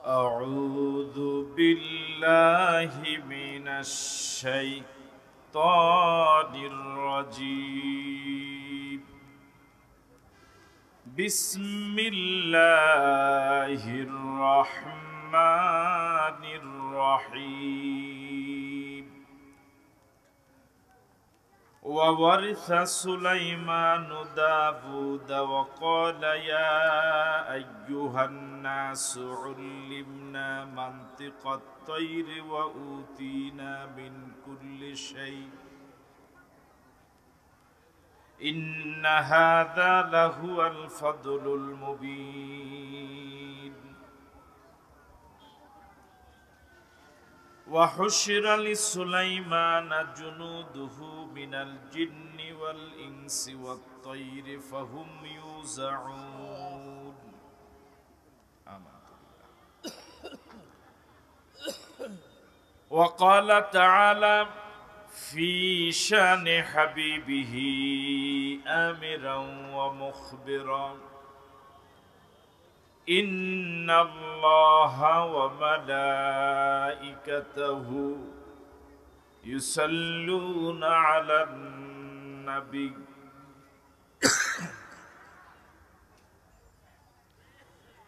أعوذ بالله من الشيطان الرجيم بسم الله الرحمن الرحيم وورث سليمان داود وقال يا أيها الناس علمنا منطق الطير وأوتينا من كل شيء إن هذا لهو الفضل المبين وحشر لسليمان جنوده من الجن والإنس والطير فهم يوزعون وقال تعالى في شان حبيبه آمرا ومخبرا إن الله وملائكته يصلون على النبي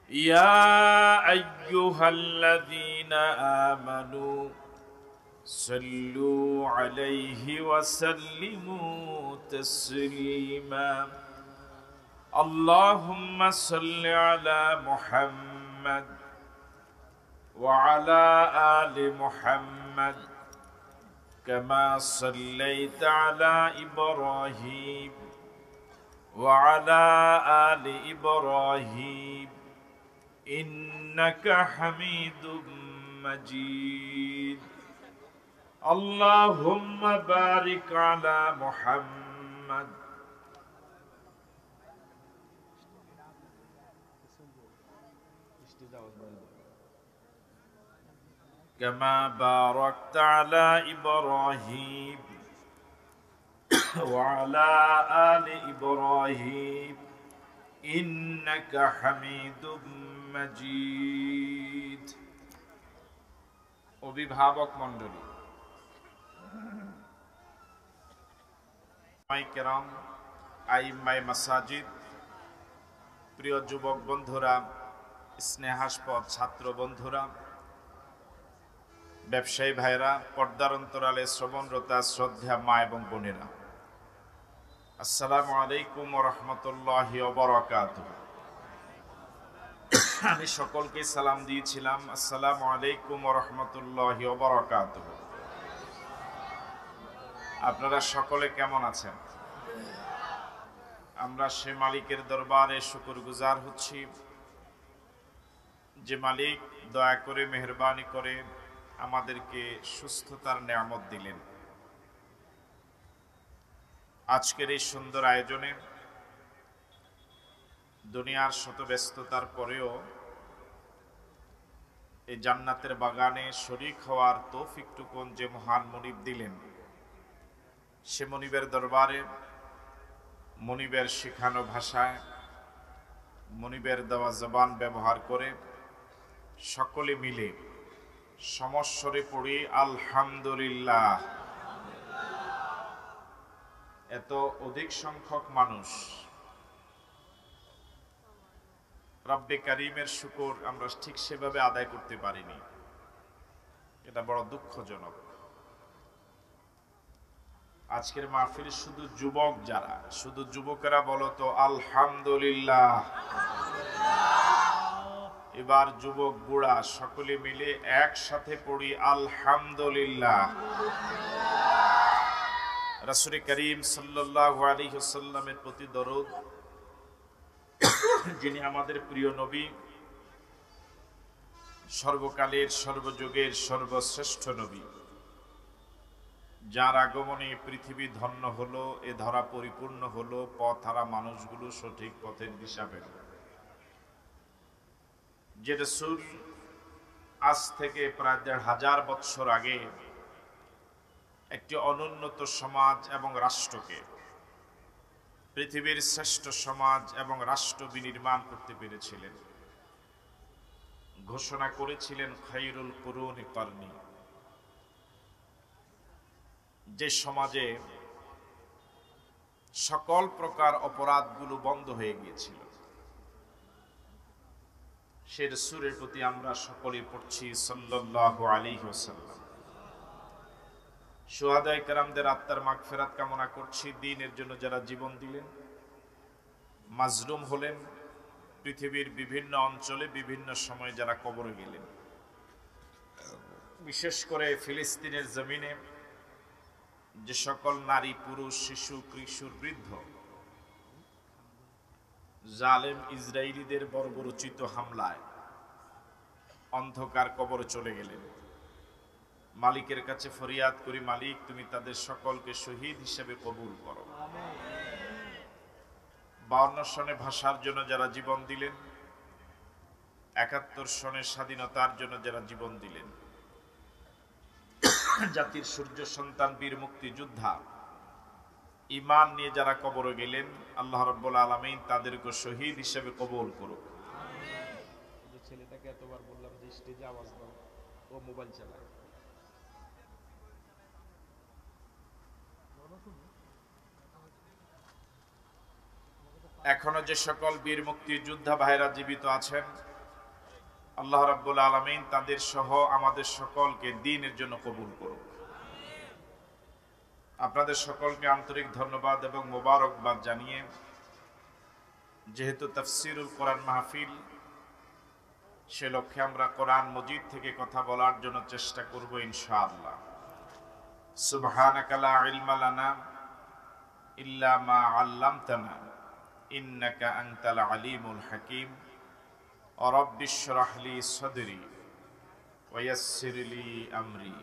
يا أيها الذين آمنوا صلوا عليه وسلموا تسليما اللهم صل على محمد وعلى آل محمد كما صليت على إبراهيم وعلى آل إبراهيم إنك حميد مجيد اللهم بارك على محمد كما باركت على إبراهيم وعلى آل إبراهيم إنك حميد مجيد অভিভাবক মণ্ডলী কেরাম আইম্মাই মাসাজিদ প্রিয় যুবক বন্ধুরা স্নেহাস্পদ ছাত্র বন্ধুরা ব্যবসায়ী ভাইরা পর্দার অন্তরালে শ্রবণরতা শ্রদ্ধা মা এবং বোনেরা আসসালামু আলাইকুম ওয়া রাহমাতুল্লাহি ওয়া বারাকাতুহু আমি সকলকে সালাম দিয়েছিলাম আসসালামু আলাইকুম ওয়া রাহমাতুল্লাহি ওয়া বারাকাতুহু আপনারা সকলে কেমন আছেন আমরা সে মালিকের দরবারে শুকরগুজার হচ্ছি যে মালিক দয়া করে মেহেরবানি করে আমাদেরকে সুস্থতার নেয়ামত দিলেন আজকের এই সুন্দর আয়োজনে দুনিয়ার শত ব্যস্ততার পরেও এই জান্নাতের বাগানে শরীক হওয়ার তৌফিকটুকুন যে মহান মনিব দিলেন সে মনিবের দরবারে মনিবের শিখানো ভাষায় মনিবের দেওয়া জবান ব্যবহার করে সকলে মিলে সমস্বরে পড়ি আলহামদুলিল্লাহ। এত অধিক সংখ্যক মানুষ রব্বে কারীমের শুকর আমরা ঠিক সেভাবে আদায় করতে পারিনি, এটা বড় দুঃখজনক। আজকের মাহফিল শুধু যুবক যারা, শুধু যুবকেরা বলো তো আলহামদুলিল্লাহ। এবার যুবক বুড়া সকলে মিলে একসাথে পড়ি আলহামদুলিল্লাহ। রাসূল করিম সাল্লাল্লাহু আলাইহি ওয়াসাল্লামের প্রতি দরুদ, যিনি আমাদের প্রিয় নবী, সর্বকালের সর্বযুগের সর্বশ্রেষ্ঠ নবী, যার আগমনে পৃথিবী ধন্য হলো, এ ধরা পরিপূর্ণ হলো, পথ হারা মানুষগুলো সঠিক পথের দিশা পেল। যে রাসূল আজ থেকে প্রায় ১৫০০ বছর আগে একটি অনুন্নত সমাজ এবং রাষ্ট্রকে পৃথিবীর শ্রেষ্ঠ সমাজ এবং রাষ্ট্র বিনির্মাণ করতে পেরেছিলেন। ঘোষণা করেছিলেন খায়রুল কুরুনি করনি, যে সমাজে সকল প্রকার অপরাধগুলো বন্ধ হয়ে গিয়েছিল। সে রাসূলের প্রতি আমরা সকলেই পড়ছি সাল্লাল্লাহু আলাইহি ওয়াসাল্লাম। শুহাদায়ে কেরামদের আত্মার মাগফিরাত কামনা করছি। দ্বীনের জন্য যারা জীবন দিলেন, মাজলুম হলেন, পৃথিবীর বিভিন্ন অঞ্চলে বিভিন্ন সময়ে যারা কবরে গেলেন, বিশেষ করে ফিলিস্তিনের জমিনে যে সকল নারী, পুরুষ, শিশু, কিশোর, বৃদ্ধ জালেম ইসরায়েলিদের বর্বরোচিত হামলায় অন্ধকার কবরে চলে গেলেন, মালিকের কাছে ফরিয়াদ করি, মালিক তুমি তাদের সকলকে শহীদ হিসেবে কবুল করো। 52 সনে ভাষার জন্য যারা জীবন দিলেন, 71 সনের স্বাধীনতার জন্য যারা জীবন দিলেন, জাতির সূর্য সন্তান বীর মুক্তিযোদ্ধা ঈমান নিয়ে যারা কবরে গেলেন, আল্লাহ রাব্বুল আলামিন তাদেরকে শহীদ হিসেবে কবুল করুক। ছেলেটাকে এতবার বললাম যে স্টেজে আওয়াজ দাও, ও মোবাইল চালায়। এখনো যে সকল বীর মুক্তিযোদ্ধা ভাইরা জীবিত আছেন, আল্লাহ রাব্বুল আলামিন তাদের সহ আমাদের সকলকে দ্বীনের জন্য কবুল করুক। আপনাদের সকলকে আন্তরিক ধন্যবাদ এবং মোবারকবাদ জানিয়ে, যেহেতু তাফসীরুল কোরআন মাহফিল, সে লক্ষ্যে আমরা কোরআন মজিদ থেকে কথা বলার জন্য চেষ্টা করব ইনশাআল্লাহ। সুবহানাকা লা ইলমা লানা ইল্লা মা আল্লামতানা ইন্নাকা আনতাল আলিমুল হাকিম। রব্বি ইশরাহ লি সাদরি ওয়া ইয়াসসির লি আমরি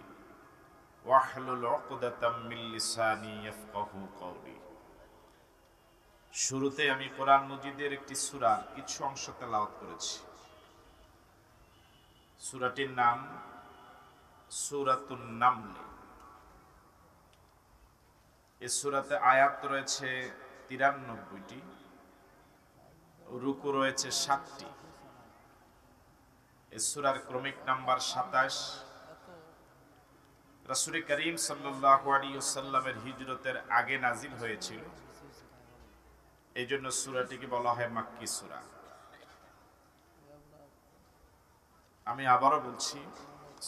ওয়াহলুল উকদাতাম মিন লিসানি ইয়াফকাহু কওলি। শুরুতে আমি কোরআন মজিদের একটি সূরার কিছু অংশ তেলাওয়াত করেছি। সূরাটির নাম সূরাতুন নামল। এই সূরাতে আয়াত রয়েছে 93টি, রুকু রয়েছে 7টি। এই সূরার ক্রমিক নাম্বার 27। রাসূল করিম সাল্লাল্লাহু আলাইহি ওয়াসাল্লামের হিজরতের আগে নাজিল হয়েছিল, এই জন্য সূরাটিকে বলা হয় মাক্কি সূরা। আমি আবারও বলছি,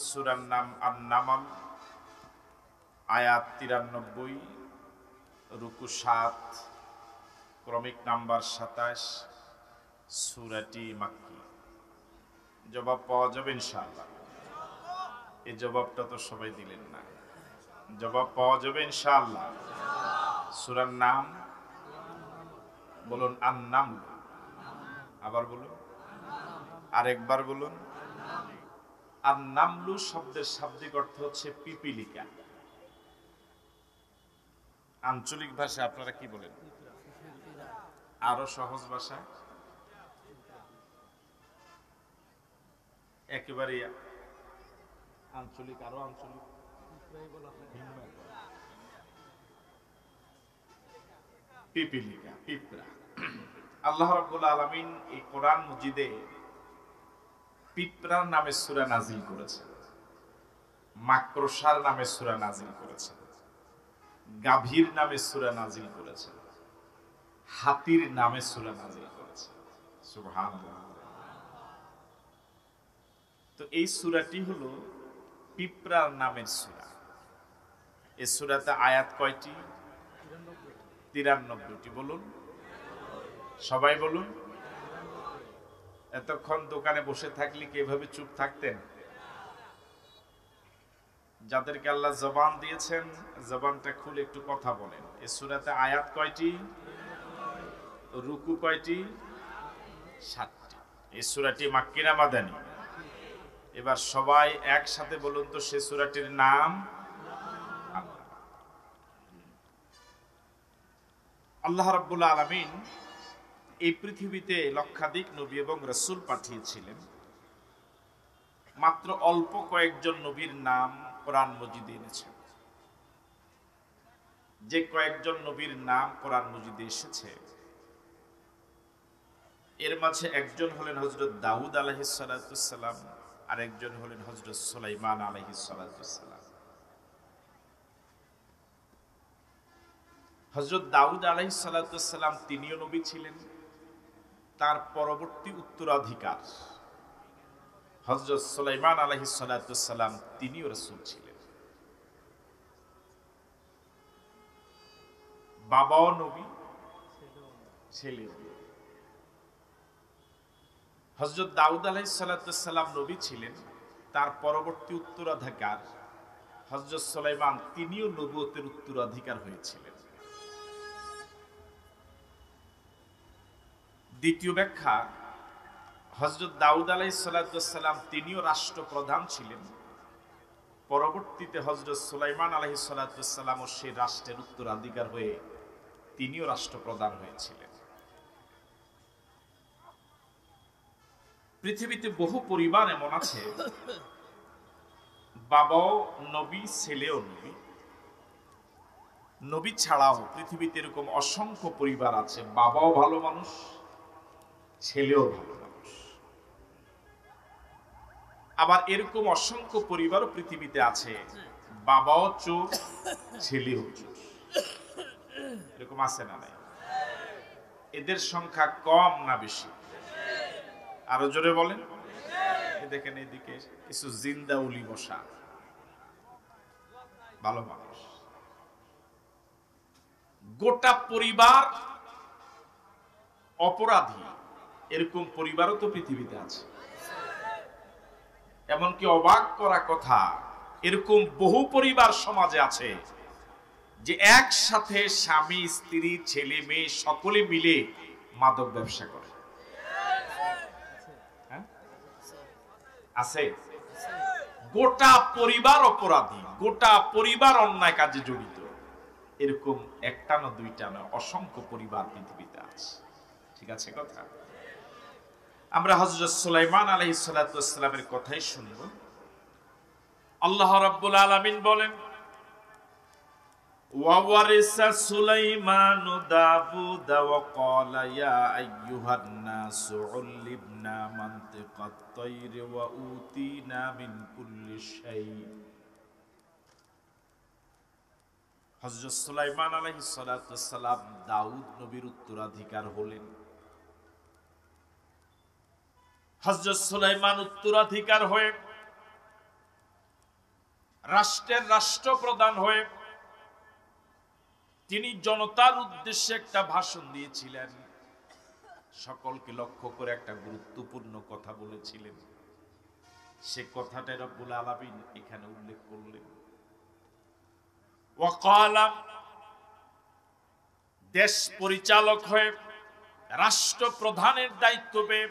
সূরার নাম আন-নামল, আয়াত 93, রুকু 7, ক্রমিক নাম্বার 27। সূরাটি মাক্কি। জবাব পাওয়া যাবে ইনশাআল্লাহ। এই জবাবটা তো সবাই দিলেন না। জবাব পাওয়া যাবে ইনশাআল্লাহ। সূরার নাম বলুন আন-নামল। আবার বলুন, আরেকবার বলুন। আন-নামলু শব্দের শাব্দিক অর্থ হচ্ছে পিপিলিকা। আঞ্চলিক ভাষায় আপনারা কি বলেন? আরো সহজ ভাষায় একেবারে আঞ্চলিক, আরো আঞ্চলিক পিপিলিকা, পিঁপড়া। আল্লাহ রাব্বুল আলামিন এই কোরআন মজিদে পিঁপড়ার নামে সূরা নাজিল করেছেন, মাকড়সার নামে সূরা নাজিল করেছেন, গাভীর নামে সূরা নাজিল করেছেন, হাতির নামে সূরা নাজিল করেছেন। সুবহানাল্লাহ। তো এই সূরাটি হলো পিঁপড়ার নামের সূরা। এই সূরাতে আয়াত কয়টি? 93টি। বলুন, সবাই বলুন। এতক্ষণ দোকানে বসে থাকলে কি এভাবে চুপ থাকতেন? যাদেরকে আল্লাহ জবান দিয়েছেন, জবানটা খুলে একটু কথা বলেন। এই সূরাতে আয়াত কয়টি? রুকু কয়টি? 7টি। এই সূরাটি মাক্কি না মাদানী? এবার সবাই একসাথে বলুন তো সে সূরাটির নাম। আল্লাহ রাব্বুল আলামিন এই পৃথিবীতে লক্ষাধিক নবী এবং রাসূল পাঠিয়েছিলেন। মাত্র অল্প কয়েকজন নবীর নাম কোরআন মজিদে এনেছেন। যে কয়েকজন নবীর নাম কোরআন মজিদে এসেছে, এর মাঝে একজন হলেন হযরত দাউদ আলাইহিস সালাম, আর একজন হলেন হযরত সুলাইমান আলাইহিস সালাম। হযরত দাউদ আলাইহিস সালাম তিনিও নবী ছিলেন, তার পরবর্তী উত্তরাধিকার হযরত সুলাইমান আলাইহিস সালাম তিনিও রাসূল ছিলেন। বাবাও নবী, ছেলেও। হযরত দাউদ আলাইহিস সালাম নবী ছিলেন, তার পরবর্তী উত্তরাধিকার হযরত সুলাইমান তিনিও নবুয়তের উত্তরাধিকার হয়েছিলেন। দ্বিতীয় ব্যাখ্যা, হযরত দাউদ আলাইহিস সালাম তিনিও রাষ্ট্রপ্রধান ছিলেন, পরবর্তীতে হযরত সুলাইমান আলাইহিস সালামও সেই রাষ্ট্রের উত্তরাধিকার হয়ে তিনিও রাষ্ট্রপ্রধান হয়েছিলেন। পৃথিবীতে বহু পরিবার এমন আছে, বাবাও নবী, ছেলেও নবী। নবী ছাড়াও পৃথিবীতে এরকম অসংখ্য পরিবার আছে, বাবাও ভালো মানুষ, ছেলেও ভালো মানুষ। আবার এরকম অসংখ্য পরিবারও পৃথিবীতে আছে, বাবাও চোর, ছেলেও চোর। এরকম আছে না নাই? এদের সংখ্যা কম না বেশি? আরো জোরে বলেন। দেখেন এদিকে কিছু জিন্দা উলি বসা, ভালো মানুষ। গোটা পরিবার অপরাধী, এরকম পরিবারও তো পৃথিবীতে আছে। এমনকি অবাক করা কথা, এরকম বহু পরিবার সমাজে আছে যে একসাথে স্বামী, স্ত্রী, ছেলে, মেয়ে সকলে মিলে মাদক ব্যবসা করে। আছে? গোটা পরিবার অপরাধী, গোটা পরিবার অন্যায় কাজে জড়িত। এরকম একটা না দুইটা না, অসংখ্য পরিবার পৃথিবীতে আছে। ঠিক আছে কথা? আমরা হযরত সুলাইমান আলাইহিস সালামের কথাই শুনব। আল্লাহ রাব্বুল আলামিন বলেন, ওয়া ওয়ারিসা সুলাইমানু দাউদা ওয়া ক্বালা ইয়া আইয়ুহান নাসু উল্লিমনা মানতিকাত তায়রি ওয়া উতিনা মিন কুল্লি শাই। হযরত সুলাইমান আলাইহিস সালাম দাউদ নবীর উত্তরাধিকার হলেন। হযরত সুলাইমান উত্তরাধিকার হয়ে রাষ্ট্রের রাষ্ট্রপ্রধান হয়ে তিনি জনতার উদ্দেশ্যে একটা ভাষণ দিয়েছিলেন। সকলকে লক্ষ্য করে একটা গুরুত্বপূর্ণ কথা বলেছিলেন। সে কথাটা রব্বুল আলামিন এখানে উল্লেখ করলেন। ওয়াকালা, দেশ পরিচালক হয়ে রাষ্ট্রপ্রধানের দায়িত্ব পেয়ে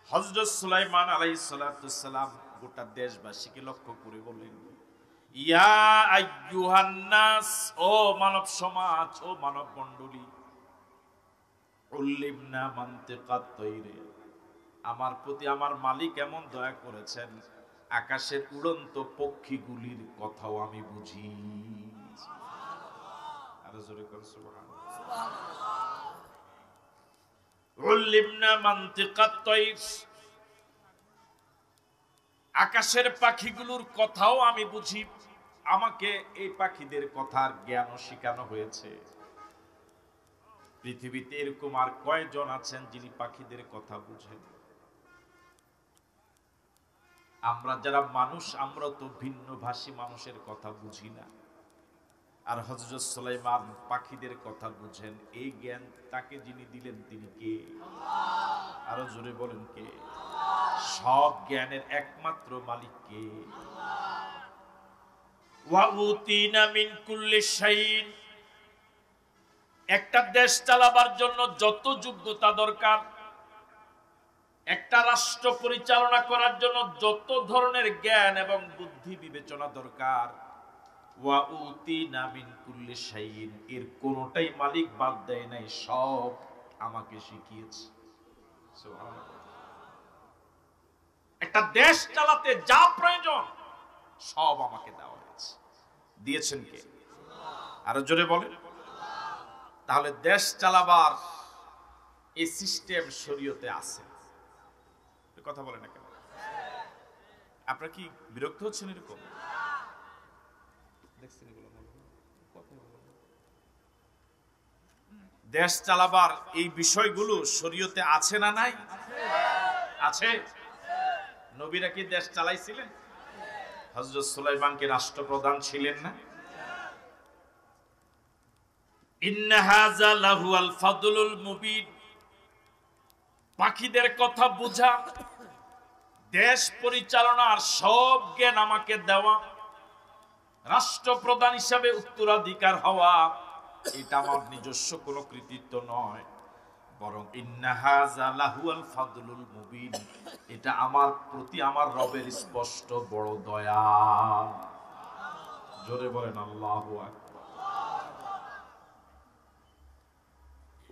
হযরত সুলাইমান আলাইহিস সালাম গোটা দেশবাসীকে লক্ষ্য করে বললেন, ইয়া আইয়ুহান নাস, ও মানব সমাজ, ও মানব মণ্ডলী, উল্লিমনা মানতিকাত তায়রি, আমার প্রতি আমার মালিক এমন দয়া করেছেন, আকাশের উড়ন্ত পক্ষীগুলির কথাও আমি বুঝি। আরো জোরে করে সুবহানাল্লাহ। উল্লিমনা মানতিকাত তায়র, আকাশের পাখিগুলোর কথাও আমি বুঝি। আমাকে এই পাখিদের কথার জ্ঞান শেখানো হয়েছে। পৃথিবীতে এরকম আর কয়জন আছেন যিনি পাখিদের কথা বুঝেন? আমরা যারা মানুষ, আমরা তো ভিন্ন ভাষী মানুষের কথা বুঝি না। আর হযরত সুলাইমান পাখিদের কথা বুঝেন। এই জ্ঞান তাকে যিনি দিলেন তিনি কে? আরো জোরে বলেন কে? সব জ্ঞানের একমাত্র মালিক কে? ওয়া উতিনা মিন কুল্লি শাইইন, একটা দেশ চালাবার জন্য যত যোগ্যতা দরকার, একটা রাষ্ট্র পরিচালনা করার জন্য যত ধরনের জ্ঞান এবং বুদ্ধি বিবেচনা দরকার, ওয়া উতিনা মিন কুল্লি শাইইন, এর কোনটাই মালিক বাদ দেয় নাই, সব আমাকে শিখিয়েছে। সুবহানাল্লাহ। একটা দেশ চালাতে যা প্রয়োজন সব আমাকে দেওয়া হয়েছে। দিয়েছেন কে? আরো জোরে বলেন। তাহলে দেশ চালাবার এই সিস্টেম শরীয়তে আছে। কথা বলে না কেন? আপনারা কি বিরক্ত হচ্ছেন এরকম? দেখছেন এগুলো মনে হয় কথা বলে না। দেশ চালাবার এই বিষয়গুলো শরীয়তে আছে না নাই? আছে। নবীরা কি দেশ চালাইছিলেন? হযরত সুলাইমান কি রাষ্ট্রপ্রধান ছিলেন না? ইন্না হাযা লাহুয়াল ফাদলুল মুবিন। পাখিদের কথা বোঝা, দেশ পরিচালনার সব জ্ঞান আমাকে দেওয়া, রাষ্ট্রপ্রধান হিসাবে উত্তরাধিকার হওয়া, এটা আমার নিজস্ব কোনো কৃতিত্ব নয়, বরং ইন্না হাযা লাহুয়াল ফাদলুল মুবিন, এটা আমার প্রতি আমার রবের স্পষ্ট বড় দয়া। জোরে বলেন আল্লাহু আকবার।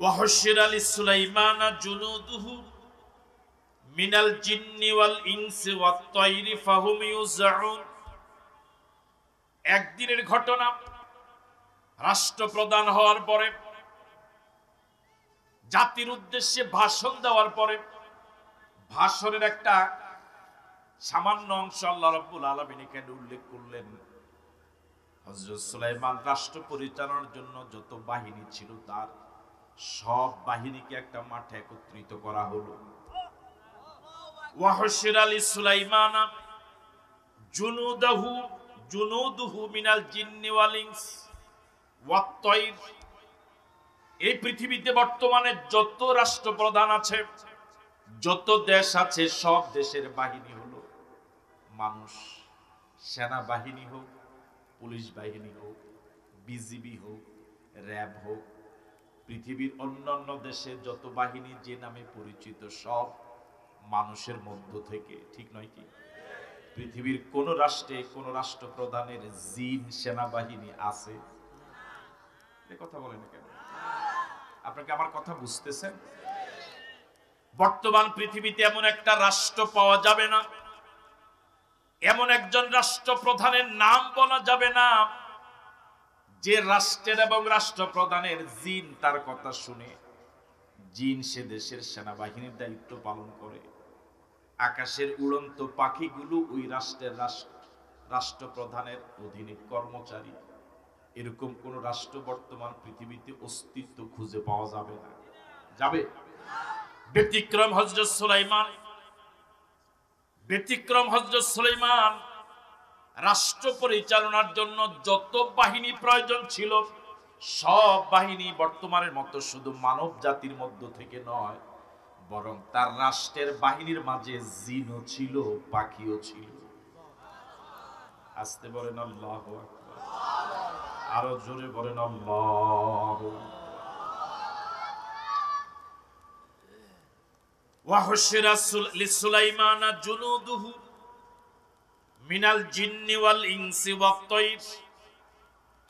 ওয়াহশিরা লিসুলাইমানা জুনুদুহু মিনাল জিন্নি ওয়াল ইনসি ওয়াত তায়রি ফাহুম ইউজাউন। একদিনের ঘটনা, রাষ্ট্রপ্রধান হওয়ার পরে, জাতির উদ্দেশ্যে ভাষণ দেওয়ার পরে, ভাষণের একটা সামান্য অংশ আল্লাহ রাব্বুল আলামিন এখানে উল্লেখ করলেন। হযরত সুলাইমান রাষ্ট্র পরিচালনার জন্য যত বাহিনী ছিল, তার সব বাহিনীকে একটা মাঠে একত্রিত করা হলো। ওয়াহশিরা লিসুলাইমানা জুনুদুহু মিনাল জিন্নি ওয়াল ইনস ওয়াত তায়র। এই পৃথিবীতে বর্তমানে যত রাষ্ট্রপ্রধান আছে, যত দেশ আছে, সব দেশের বাহিনী হলো মানুষ। সেনাবাহিনী হোক, পুলিশ বাহিনী হোক, বিজিবি হোক, র্যাব হোক, পৃথিবীর অন্যান্য দেশে যত বাহিনী যে নামে পরিচিত, সব মানুষের মধ্য থেকে। ঠিক নয় কি? পৃথিবীর কোন রাষ্ট্রে কোন রাষ্ট্রপ্রধানের জিন সেনাবাহিনী আছে? কথা বলেন কেন? আপনাকে আমার কথা বুঝতেছেন? বর্তমান পৃথিবীতে এমন একটা রাষ্ট্র পাওয়া যাবে না, এমন একজন রাষ্ট্রপ্রধানের নাম বলা যাবে না যে রাষ্ট্রের এবং রাষ্ট্রপ্রধানের জিন তার কথা শুনে জিন সে দেশের সেনাবাহিনীর দায়িত্ব পালন করে। আকাশের উড়ন্ত পাখিগুলো ওই রাষ্ট্রের রাষ্ট্রপ্রধানের অধীনে কর্মচারী। এরকম কোন রাষ্ট্র বর্তমান পৃথিবীতে অস্তিত্ব খুঁজে পাওয়া যাবে না। যাবে? ব্যতিক্রম হযরত সুলাইমান। ব্যতিক্রম হযরত সুলাইমান রাষ্ট্র পরিচালনার জন্য যত বাহিনী প্রয়োজন ছিল, সব বাহিনী বর্তমানের মতো শুধু মানব জাতির মধ্য থেকে নয়, বরং তার রাষ্ট্রের বাহিনীর মাঝে জিনও ছিল, পাখিও ছিল। আসতে বলেন আল্লাহু আকবার। আরো জোরে বলেন আল্লাহু আকবার। ওয়াহশিরা লিসুলাইমানা জুনুদুহু মিনাল জিন্নি ওয়াল ইনসি ওয়াত তায়র।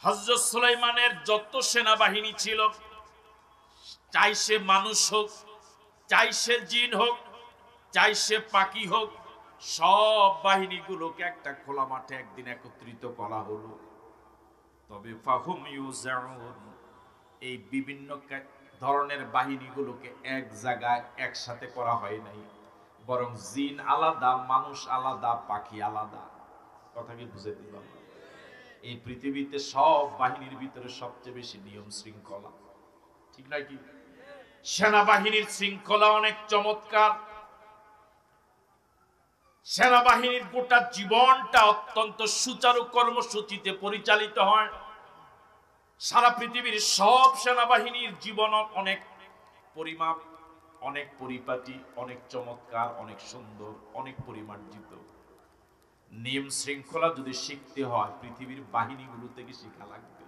হযরত সুলাইমানের যত সেনাবাহিনী ছিল, চাই সে মানুষ হোক, চাই সে জিন হোক, চাই সে পাখি হোক, সব বাহিনীগুলোকে একটা খোলা মাঠে একদিন একত্রিত করা হলো। তবে ফাহুম ইউজাউন, এই বিভিন্ন ধরনের বাহিনীগুলোকে এক জায়গায় একসাথে করা হয় নাই, বরং জিন আলাদা, মানুষ আলাদা, পাখি আলাদা। কথা কি বুঝে দিলাম? এই পৃথিবীতে সব বাহিনীর ভিতরে সবচেয়ে বেশি নিয়ম শৃঙ্খলা, ঠিক নয় কি? সেনাবাহিনীর শৃঙ্খলা অনেক চমৎকার। সেনাবাহিনীর গোটা জীবনটা অত্যন্ত সুচারু কর্মসূচিতে পরিচালিত হয়। সারা পৃথিবীর সব সেনাবাহিনীর জীবন অনেক পরিমাপ, অনেক পরিপাটি, অনেক চমৎকার, অনেক সুন্দর, অনেক পরিমার্জিত। নিয়ম শৃঙ্খলা যদি শিখতে হয়, পৃথিবীর বাহিনীগুলো থেকে শেখা লাগবে।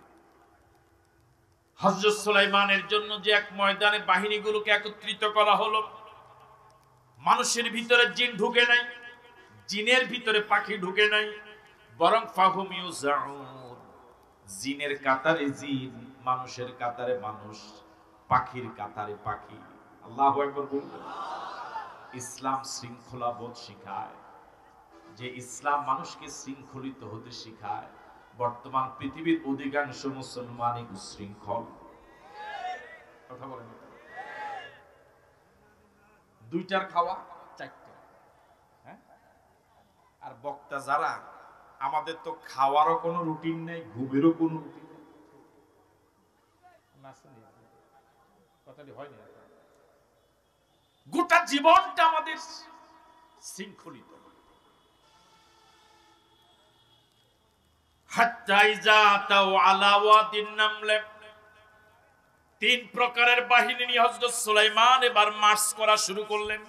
হযরত সুলাইমানের জন্য যে এক ময়দানে বাহিনীগুলোকে একত্রিত করা হলো, মানুষের ভিতরে জিন ঢুকে নাই, জিনের ভিতরে পাখি ঢুকে নাই, বরং ফাহুম ইউজাউন, জিনের কাতারে জিন, মানুষের কাতারে মানুষ, পাখির কাতারে পাখি। আল্লাহু আকবার বলুন। ইসলাম শৃঙ্খলাবোধ শিখায়। যে ইসলাম মানুষকে শৃঙ্খলিত হতে শিখায়, বর্তমান পৃথিবীর অধিকাংশ মুসলমানই উশৃঙ্খল। কথা বলেন। দুইটার খাওয়া চারটা। হ্যাঁ, আর বক্তা যারা, আমাদের তো খাওয়ারও কোনো রুটিন নেই, ঘুমেরও কোনো রুটিন নেই। কথাটি হয়নি, গোটা জীবনটা আমাদের শৃঙ্খলিত। তিন প্রকারের বাহিনী নিয়ে হযরত সুলাইমান এবার মার্চ করা শুরু করলেন।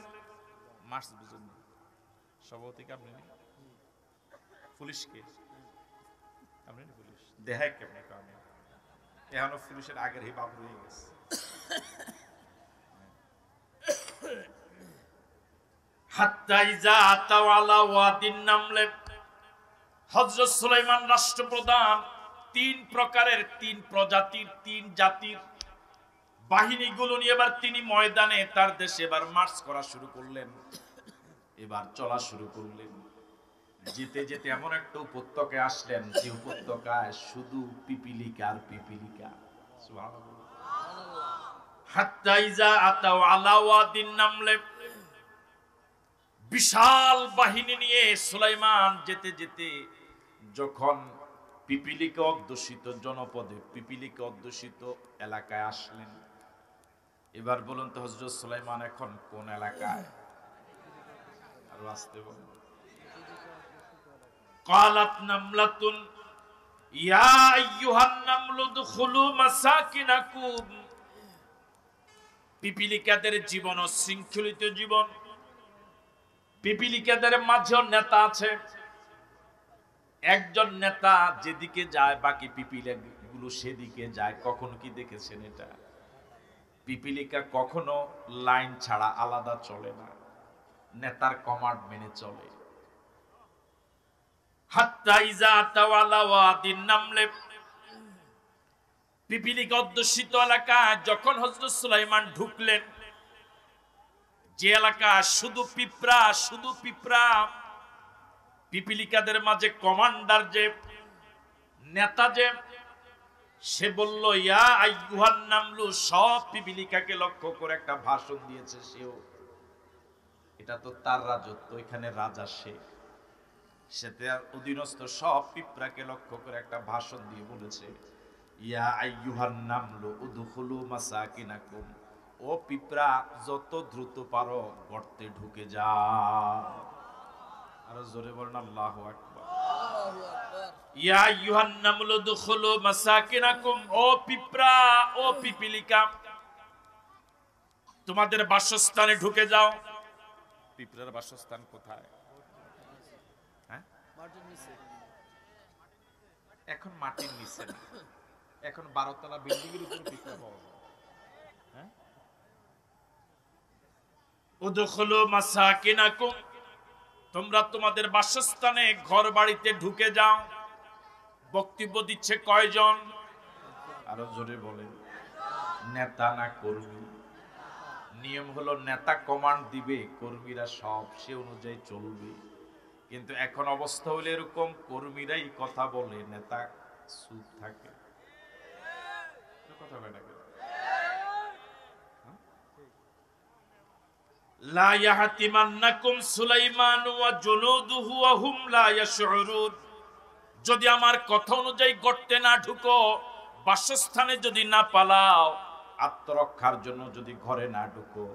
মার্চ বুঝুন, সভাপতি আপনি, পুলিশকে আপনি, পুলিশ দেখায় কেমন কারণে এখনো পুলিশের আগের হি বাবু হয়ে গেছে। হাত্তা ইজা আতাও আলা ওয়াদিন নামলে, হযরত সুলাইমান রাষ্ট্রপ্রধান তিন প্রকারের, তিন প্রজাতির, তিন জাতির বাহিনীগুলো নিয়ে এবার তিনি ময়দানে তার দেশে এবার মার্চ করা শুরু করলেন, এবার চলা শুরু করলেন। যেতে যেতে এমন একটা উপত্যকায় আসলেন যে উপত্যকায় শুধু পিপিলিকা আর পিপিলিকা। সুবহানাল্লাহ। হাত্তা ইজা আতাও আলা ওয়াদিন নামলে, বিশাল বাহিনী নিয়ে সুলাইমান যেতে যেতে যখন পিপিলিকা অধ্যুষিত জনপদে, পিপিলিকা অধ্যুষিত এলাকায় আসলেন, এবার বলুন তো হযরত সুলাইমান এখন কোন এলাকায়? আর আসতে বলুন। قالت نملة يا أيها النمل ادخلوا مساكنكم। পিপিলিকাদের জীবন শৃঙ্খলিত জীবন, পিপিলিকাদের মাঝেও নেতা আছে। একজন নেতা যেদিকে যায় বাকি পিপিলিকাগুলো সেদিকে যায়। কখনো কি দেখেছেন এটা? পিপিলিকা কখনো লাইন ছাড়া আলাদা চলে না, নেতার কমান্ড মেনে চলে। হাত্তা ইজা তাওয়ালা ওয়াদিন নামলে, পিপিলিকা অধ্যুষিত এলাকায় যখন হযরত সুলাইমান ঢুকলেন, যে এলাকা শুধু পিঁপড়া, শুধু পিঁপড়া, পিপিলিকাদের মাঝে কমান্ডার যে নেতা, যে সে বলল ইয়া আইয়ুহান নামলু, সব পিপিলিকাকে লক্ষ্য করে একটা ভাষণ দিয়েছে। সেও, এটা তো তার রাজত্ব, এখানে রাজা সে, সেতে অধীনস্থ সব পিঁপড়াকে লক্ষ্য করে একটা ভাষণ দিয়ে বলেছে ইয়া আইয়ুহান নামলু উদখুলু মাসাকিনাকুম, ও পিঁপড়া যত দ্রুত পারো গর্তে ঢুকে যাও। আরো জোরে বলেন আল্লাহু আকবার। ইয়া আইয়ুহান নামলু উদখুলু মাসাকিনাকুম, ও পিঁপড়া, ও পিপিলিকা, তোমাদের বাসস্থানে ঢুকে যাও। পিঁপড়ার বাসস্থান কোথায়? হ্যাঁ, এখন মাটির নিচে না, এখন 12 তলা বিল্ডিং এর উপর পিঁপড়া পাওয়া যায়। হ্যাঁ, উদখুলু মাসাকিনাকুম, তোমরা তোমাদের বাসস্থানে, ঘর বাড়িতে ঢুকে যাও। বক্তব্য দিচ্ছে কয়জন? আরো জোরে বলেন। নেতা না কর্মী? নিয়ম হলো নেতা কমান্ড দিবে, কর্মীরা সব সে অনুযায়ী চলবে। কিন্তু এখন অবস্থা হলো এরকম, কর্মীরাই কথা বলে, নেতা চুপ থাকে। কথা বলে না। লা ইয়াহতিমান্নাকুম সুলাইমান ওয়া জুনুদুহু ওয়া হুম লা ইয়াশউরুন, যদি আমার কথা অনুযায়ী গর্তে না ঢুকো, বাসস্থানে যদি না পালাও, আত্মরক্ষার জন্য যদি ঘরে না ঢুকো,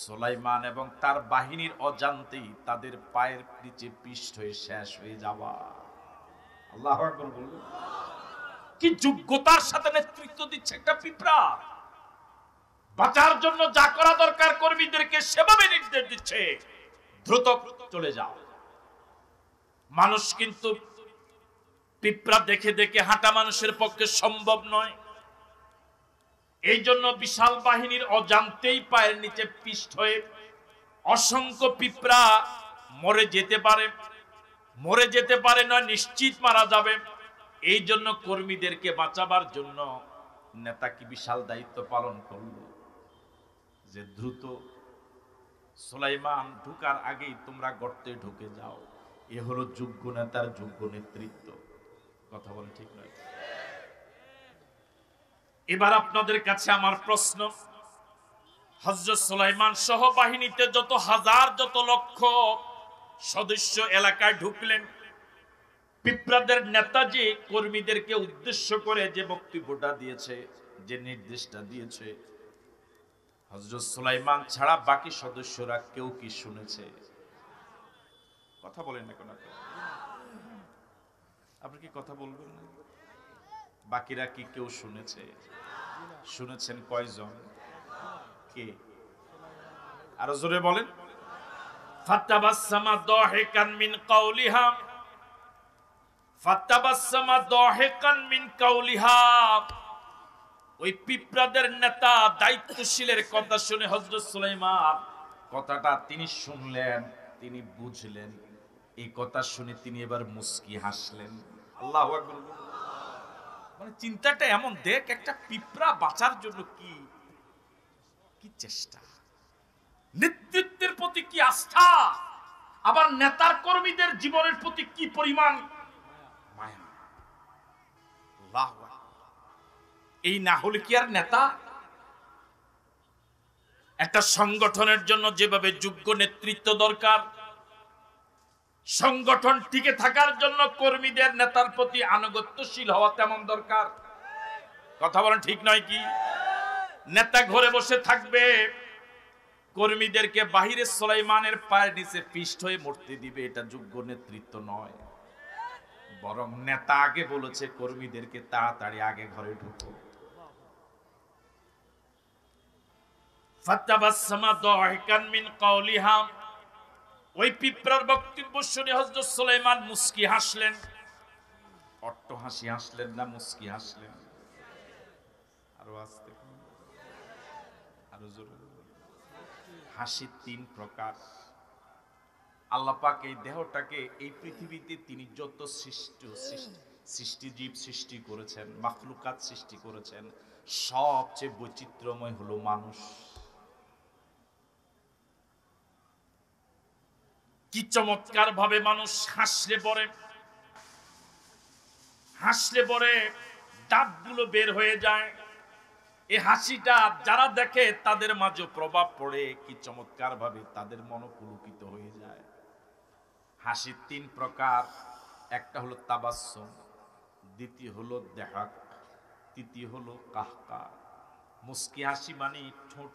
সুলাইমান এবং তার বাহিনীর অজান্তেই তাদের পায়ের নিচে পিষ্ট হয়ে শেষ হয়ে যাবা। আল্লাহু আকবার বলুন। কি যোগ্যতার সাথে নেতৃত্ব দিচ্ছে একটা পিঁপড়া! বাঁচার জন্য যা করা দরকার কর্মীদেরকে সেভাবে নির্দেশ দিচ্ছে, দ্রুত চলে যাও। মানুষ কিন্তু পিঁপড়া দেখে দেখে হাঁটা মানুষের পক্ষে সম্ভব নয়। এই জন্য বিশাল বাহিনীর অজান্তেই পায়ের নিচে পিষ্ট হয়ে অসংখ্য পিঁপড়া মরে যেতে পারে, মরে যেতে পারে নয়, নিশ্চিত মারা যাবে। এই জন্য কর্মীদেরকে বাঁচাবার জন্য নেতা কি বিশাল দায়িত্ব পালন করল যে দ্রুত সুলাইমান ঢুকার আগেই তোমরা গর্তে ঢুকে যাও। এ হলো যোগ্য নেতার যোগ্য নেতৃত্ব। কথা বলে ঠিক নয়? এবার আপনাদের কাছে আমার প্রশ্ন, হযরত সুলাইমান সহ বাহিনীতে যত হাজার যত লক্ষ সদস্য এলাকায় ঢুকলেন। পিঁপড়াদের নেতা যে কর্মীদেরকে উদ্দেশ্য করে যে বক্তব্যটা দিয়েছে, যে নির্দেশটা দিয়েছে, হযরত সুলাইমান ছাড়া বাকি সদস্যরা কেউ কি শুনেছে? কথা বলেন না কেন? আপনি কি কথা বলবেন না? বাকিরা কি কেউ শুনেছে? শুনেছেন কয়জন? কে? আরো জোরে বলেন। ফাতাবাসসামা দাহিকান মিন কাওলিহা, ফাতাবাসসামা দাহিকান মিন কাওলিহা। ওই পিঁপড়াদের নেতা দায়িত্বশীলের কথা শুনে হযরত সুলাইমান কথাটা তিনি শুনলেন, তিনি বুঝলেন। এই কথা শুনে তিনি এবার মুস্কি হাসলেন। আল্লাহু আকবার। মানে চিন্তাটা এমন, দেখ একটা পিঁপড়া বাঁচার জন্য কি কি চেষ্টা, নেতৃত্বের প্রতি কি আস্থা, আবার নেতার কর্মীদের জীবনের প্রতি কি পরিমাণ মায়া। আল্লাহু আকবার। এই না হলে কি আর নেতা? একটা সংগঠনের জন্য যেভাবে যোগ্য নেতৃত্ব দরকার, সংগঠন টিকে থাকার জন্য কর্মীদের নেতার প্রতি আনুগত্যশীল হওয়া তেমন দরকার। কথা বলেন ঠিক নয় কি? নেতা ঘরে বসে থাকবে, কর্মীদেরকে বাহিরে সুলাইমানের পায়ের নিচে পিষ্ট হয়ে মরতে দিবে, এটা যোগ্য নেতৃত্ব নয়। বরং নেতা আগে বলেছে কর্মীদেরকে তাড়াতাড়ি আগে ঘরে ঢুকো। ফাতাবাসসামা দাহিকান মিন কাওলিহা। ওই পিঁপড়ার বক্তব্য শুনে হযরত সুলাইমান মুস্কি হাসলেন। অট্ট হাসি হাসলেন না মুস্কি হাসলেন? আরো আস্তে, আরো জোরে। হাসি তিন প্রকার। আল্লাহ পাক এই দেহটাকে, এই পৃথিবীতে তিনি যত সৃষ্টিজীব সৃষ্টি করেছেন, মাখলুকাত সৃষ্টি করেছেন, সবচেয়ে বৈচিত্র্যময় হলো মানুষ। কি চমৎকার ভাবে মানুষ হাসলে পরে, হাসলে পরে দাঁতগুলো বের হয়ে যায়। এই হাসিটা যারা দেখে তাদের মাঝে প্রভাব পড়ে, কি চমৎকার ভাবে তাদের মন পুলকিত হয়ে যায়। হাসির তিন প্রকার। একটা হলো তাবাসসুম, দ্বিতীয় হলো দেহাক, তৃতীয় হলো কাহকা। মুস্কি হাসি মানে ঠোঁট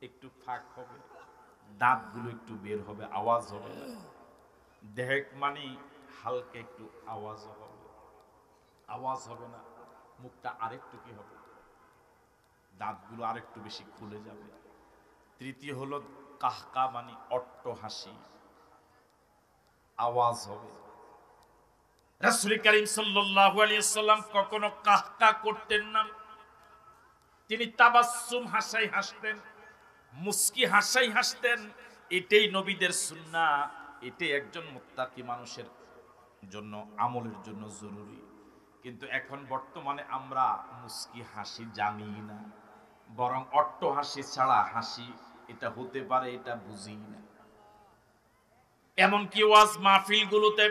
একটু ফাঁক হবে, দাঁতগুলো একটু বের হবে, আওয়াজ হবে না। দেহেক মানে হালকা একটু আওয়াজ হবে, আওয়াজ হবে না, মুখটা আরেকটু কি হবে, দাঁতগুলো আরেকটু বেশি খুলে যাবে। তৃতীয় হলো কাহকা মানে অট্ট হাসি, আওয়াজ হবে। রাসূল করিম সাল্লাল্লাহু আলাইহি ওয়াসাল্লাম কখনো কাহকা করতেন না, তিনি তাবাসসুম হাসাই হাসতেন, মুস্কি হাসাই হাসতেন। এটাই নবীদের সুন্নাহ, এটাই একজন মুত্তাকি মানুষের জন্য, আমলের জন্য জরুরি। কিন্তু এখন বর্তমানে আমরা মুস্কি হাসি জানি না, বরং অট্ট হাসি ছাড়া হাসি এটা হতে পারে এটা বুঝি না। এমনকি ওয়াজ মাহফিলগুলোতে,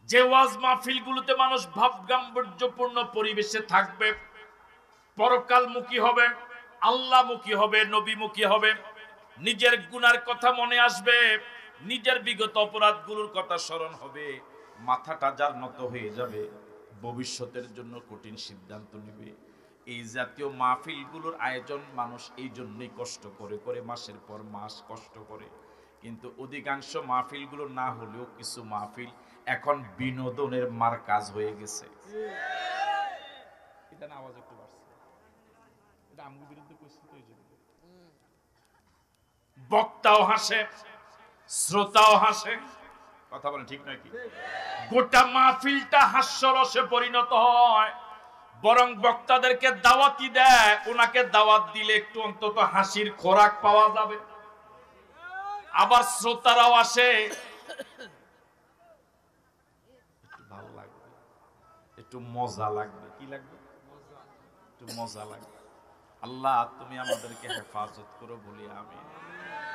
যে ওয়াজ মাহফিলগুলোতে মানুষ ভাবগাম্ভীর্যপূর্ণ পরিবেশে থাকবে, পরকালমুখী হবে, আল্লাহমুখী হবে, নবীমুখী হবে, নিজের গুনার কথা মনে আসবে, নিজের বিগত অপরাধগুলোর কথা স্মরণ হবে, মাথাটা যার নত হয়ে যাবে, ভবিষ্যতের জন্য কঠিন সিদ্ধান্ত নেবে। এই জাতীয় মাহফিলগুলোর আয়োজন মানুষ এই জন্যই কষ্ট করে করে, মাসের পর মাস কষ্ট করে। কিন্তু অধিকাংশ মাহফিলগুলো না হলেও কিছু মাহফিল এখন বিনোদনের মারকাজ হয়ে গেছে। এটা না আওয়াজ একটু বাড়ছে, এটা আমগো বিরুদ্ধে কইছে তো, এই জন্য বক্তাও হাসে, শ্রোতাও হাসে। কথা বলেন ঠিক নয় কি? গোটা মাহফিলটা হাস্যরসে পরিণত হয়। বরং বক্তাদেরকে দাওয়াতি দেয়, ওনাকে দাওয়াত দিলে একটু অন্তত হাসির খোরাক পাওয়া যাবে। আবার শ্রোতারাও আসে, একটু ভালো লাগবে, একটু মজা লাগবে। কি লাগবে? একটু মজা লাগবে। আল্লাহ তুমি আমাদেরকে হেফাজত করো বলি আমিন।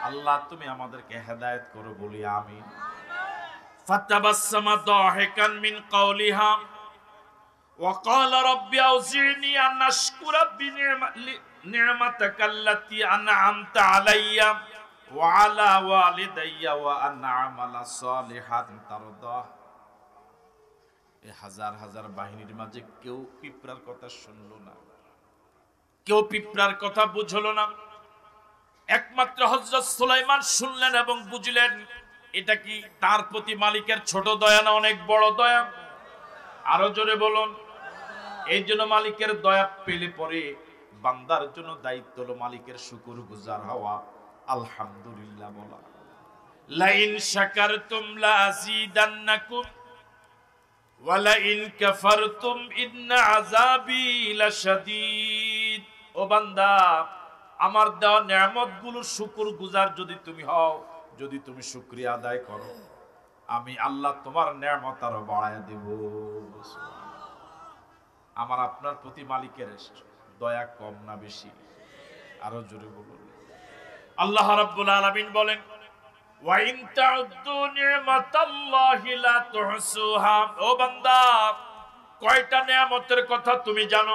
আল্লাহ তুমি আমাদেরকে হেদায়েত করো বলি আমিন। ফাতাবাসসামা দাহিকান মিন কাওলিহা ওয়া ক্বালা রাব্বি আউজি'নি আন আশকুরা নি'মাতাকাল্লাতী আন'আমতা আলাইয়া ওয়া আলা ওয়ালিদাইয়া ওয়া আন আমালা সালিহান তারদাহ। এই হাজার হাজার বাহিনীর মাঝে কেউ পিঁপড়ার কথা শুনলো না, কেউ পিঁপড়ার কথা বুঝলো না। একমাত্র হযরত সুলাইমান শুনলেন এবং বুঝলেন এটা কি তার প্রতি মালিকের ছোট দয়া না অনেক বড় দয়া? আরো জোরে বলুন। এই জন্য মালিকের দয়া পেলে পরে বান্দার জন্য দায়িত্ব হলো মালিকের শুকরগুজার হওয়া, আলহামদুলিল্লাহ বলা। লাইন শাকারতুম লাযীদান্নাকুম ওয়া লাইন কাফারতুম ইন্না আযাবি লাশাদীদ। ও বান্দা, আমার দেওয়া নিয়ামতগুলোর শুকরগুজার যদি তুমি হও, যদি তুমি শুকরিয়া আদায় করো, আমি আল্লাহ তোমার নিয়ামত আরো বাড়ায় দেব। আমার আপনার প্রতি মালিকের দয়া কম না বেশি? আরো জোরে বলুন। আল্লাহ রাব্বুল আলামিন বলেন, ওয়া ইন তাউদ্দু নি'মাতাল্লাহি লা তুহসুহা। ও বান্দা, কয়টা নিয়ামতের কথা তুমি জানো?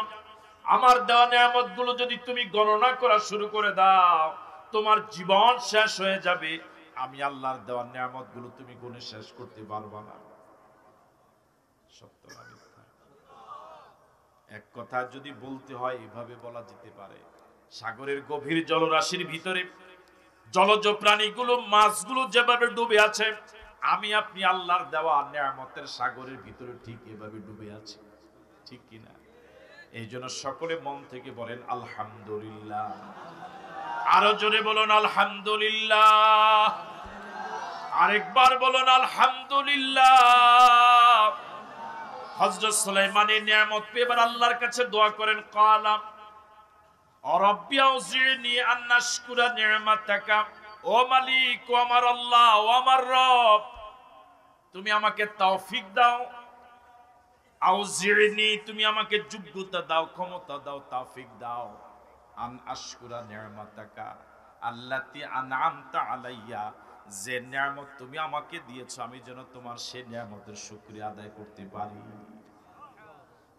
আমার দেওয়া নিয়ামতগুলো যদি তুমি গণনা করা শুরু করে দাও, তোমার জীবন শেষ হয়ে যাবে। আমি আল্লাহর দেওয়া নিয়ামতগুলো তুমি গুণে শেষ করতে পারবা না। সত্য না মিথ্যা? এক কথা যদি বলতে হয় এভাবে বলা যেতে পারে, সাগরের গভীর জলরাশির ভিতরে জলজ প্রাণীগুলো, মাছগুলো যেভাবে ডুবে আছে, আমি আপনি আল্লাহর দেওয়া নিয়ামতের সাগরের ভিতরে ঠিক এভাবে ডুবে আছি, ঠিক কিনা? এই জন্য সকলে মন থেকে বলেন আলহামদুলিল্লাহ। আরো জোরে বলুন আলহামদুলিল্লাহ। আরেকবার বলুন আলহামদুলিল্লাহ। হযরত সুলাইমানের নিয়ামত পেয়ে এবার আল্লাহর কাছে দোয়া করেন, ক্বালা রাব্বি আউযিনি আন আশকুরা নি'মাতাকা। ও মালিক, ও আমার আল্লাহ, ও আমার রব, তুমি আমাকে তৌফিক দাও। আউযিনি, তুমি আমাকে যোগ্যতা দাও, ক্ষমতা দাও, তৌফিক দাও। আন আশকুরা নি'মাতাকা আল্লাতী আন'আমতা আলাইয়া, যে নিয়ামত তুমি আমাকে দিয়েছো আমি যেন তোমার সেই নিয়ামতের শুকরিয়া আদায় করতে পারি।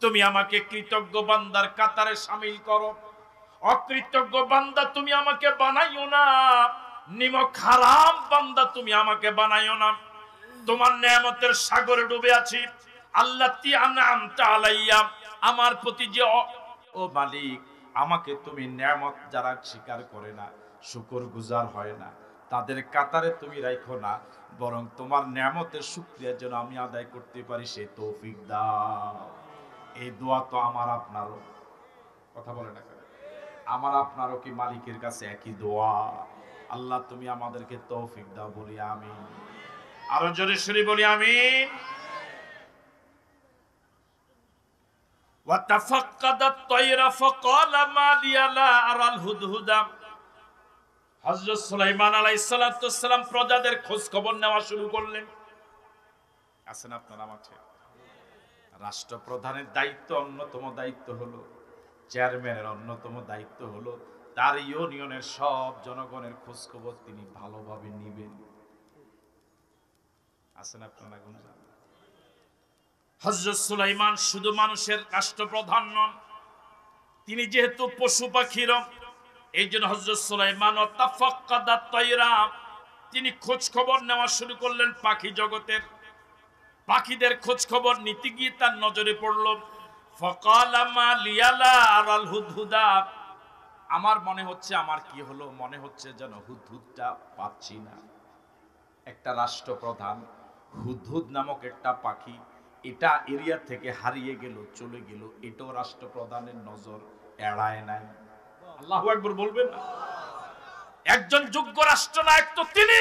তুমি আমাকে কৃতজ্ঞ বান্দার কাতারে শামিল করো। অকৃতজ্ঞ বান্দা তুমি আমাকে বানাইও না, নিমক হারাম বান্দা তুমি আমাকে বানাইও না। তোমার নিয়ামতের সাগরে ডুবে আছি। আল্লাতী আন'আমতা আলাইয়া, আমার প্রতি যে ও মালিক, আমাকে তুমি নিয়ামত যারা স্বীকার করে না, শুকরগুজার হয় না, তাদের কাতারে তুমি রাখো না, বরং তোমার নিয়ামতের শুকরিয়া যেন আমি আদায় করতে পারি সে তৌফিক দাও। এই দোয়া তো আমার আপনারও, কথা বলে না, আমার আপনারও কি মালিকের কাছে একই দোয়া? আল্লাহ তুমি আমাদেরকে তৌফিক দাও, বলি আমিন। আরো জোরে সরে বলি আমিন। ওয়াতাফাক্কাদাত তায়রা ফাকালা মা লিয়া লা আরাল হুদহুদা। হযরত সুলাইমান আলাইহিস সালাতু ওয়াস সালাম প্রজাদের খোঁজ খবর নেওয়া শুরু করলেন। আছেন আপনারা মাঠে? রাষ্ট্রপ্রধানের দায়িত্ব, অন্যতম দায়িত্ব হলো, চেয়ারম্যানের অন্যতম দায়িত্ব হলো তার ইউনিয়নের সব জনগণের খোঁজ খবর তিনি ভালোভাবে নিবেন। আছেন আপনারা গুঞ্জন? হযরত সুলাইমান শুধু মানুষের রাষ্ট্রপ্রধান নন, তিনি যেহেতু পশু পাখির, এই জন্য হযরত সুলাইমান তাফাক্কাদাত তায়রা, তিনি খোঁজ খবর নেওয়া শুরু করলেন পাখি জগতের। পাখিদের খোঁজ খবর নিতে গিয়ে তার নজরে পড়ল ফাকালা মা লিয়া লা আরাল হুদহুদা। আমার মনে হচ্ছে, আমার কি হলো, মনে হচ্ছে যেন হুদহুদটা পাচ্ছি না। একটা রাষ্ট্রপ্রধান, হুদহুদ নামক একটা পাখি, এটা এরিয়া থেকে হারিয়ে গেল, চলে গেল, এটাও রাষ্ট্রপ্রধানের নজর এড়ায় নাই। আল্লাহু আকবার বলবেন না? একজন যোগ্য রাষ্ট্রনায়ক তো তিনি,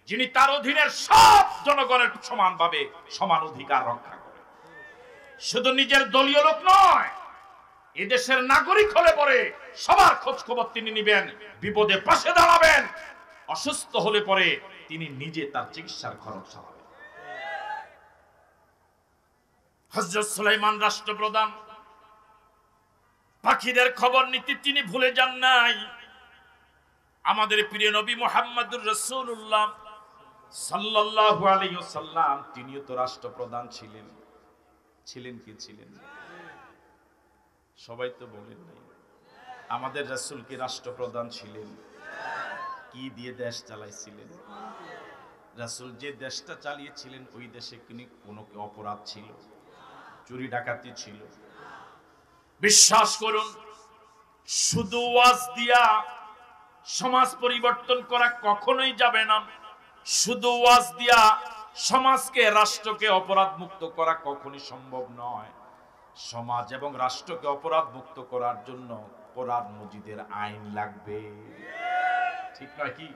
যিনি তার অধীনের সব জনগণের সমানভাবে সমান অধিকার রক্ষা করেন। শুধু নিজের দলীয় লোক নয়, এদেশের নাগরিক হলে পরে সবার খোঁজ খবর তিনি নিবেন, বিপদে পাশে দাঁড়াবেন, অসুস্থ হলে পরে তিনি নিজে তার চিকিৎসার খরচ চালাবেন। হযরত সুলাইমান রাষ্ট্রপ্রধান, পাখিদের খবর নিতে তিনি ভুলে যান নাই। আমাদের প্রিয় নবী মুহাম্মদুর রাসূলুল্লাহ সাল্লাল্লাহু আলাইহি ওয়াসাল্লাম, তিনিও তো রাষ্ট্রপ্রধান ছিলেন। ছিলেন কি ছিলেন? সবাই তো বলেন নাই। আমাদের রাসূল কি রাষ্ট্রপ্রধান ছিলেন? কি দিয়ে দেশ চালাইছিলেন? রাসূল যে দেশটা চালিয়েছিলেন ওই দেশে কোনো অপরাধ ছিল, চুরি ডাকাতি ছিল? বিশ্বাস করুন, শুধু ওয়াজ দিয়া সমাজ পরিবর্তন করা কখনোই যাবে না। শুধু ওয়াজ দিয়া সমাজকে, রাষ্ট্রকে অপরাধ মুক্ত করা কখনোই সম্ভব নয়। সমাজ এবং রাষ্ট্রকে অপরাধ মুক্ত করার জন্য কোরআন মজিদের আইন লাগবে, ঠিক নয় কি?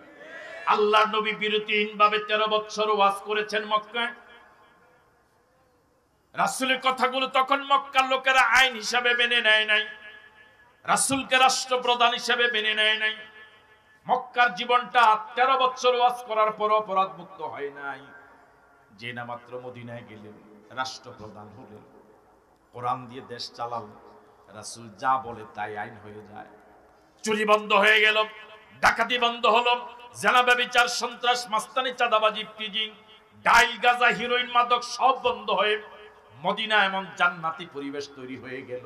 আল্লাহর নবী বিরতিহীন ভাবে 13 বছর ওয়াজ করেছেন মক্কায়। রাসূলের কথাগুলো তখন মক্কার লোকেরা আইন হিসাবে মেনে নেয় নাই, রাসূলকে রাষ্ট্রপ্রধান হিসাবে মেনে নেয় নাই। মক্কার জীবনটা 13 বছর ওয়াজ করার পর অপরাধ মুক্ত হয় নাই। যে না মাত্র মদিনায় গেলেন, রাষ্ট্রপ্রধান হলেন, কোরআন দিয়ে দেশ চালাল, রাসূল যা বলে তাই আইন হয়ে যায়। চুরি বন্ধ হয়ে গেল, ডাকাতি বন্ধ হলো, জেনা ব্যভিচার, সন্ত্রাস, মাস্তানি, চাঁদাবাজি, টিজিং, ডাইল, গাঁজা, হিরোইন, মাদক সব বন্ধ হয়ে মদিনা এমন জান্নাতি পরিবেশ তৈরি হয়ে গেল।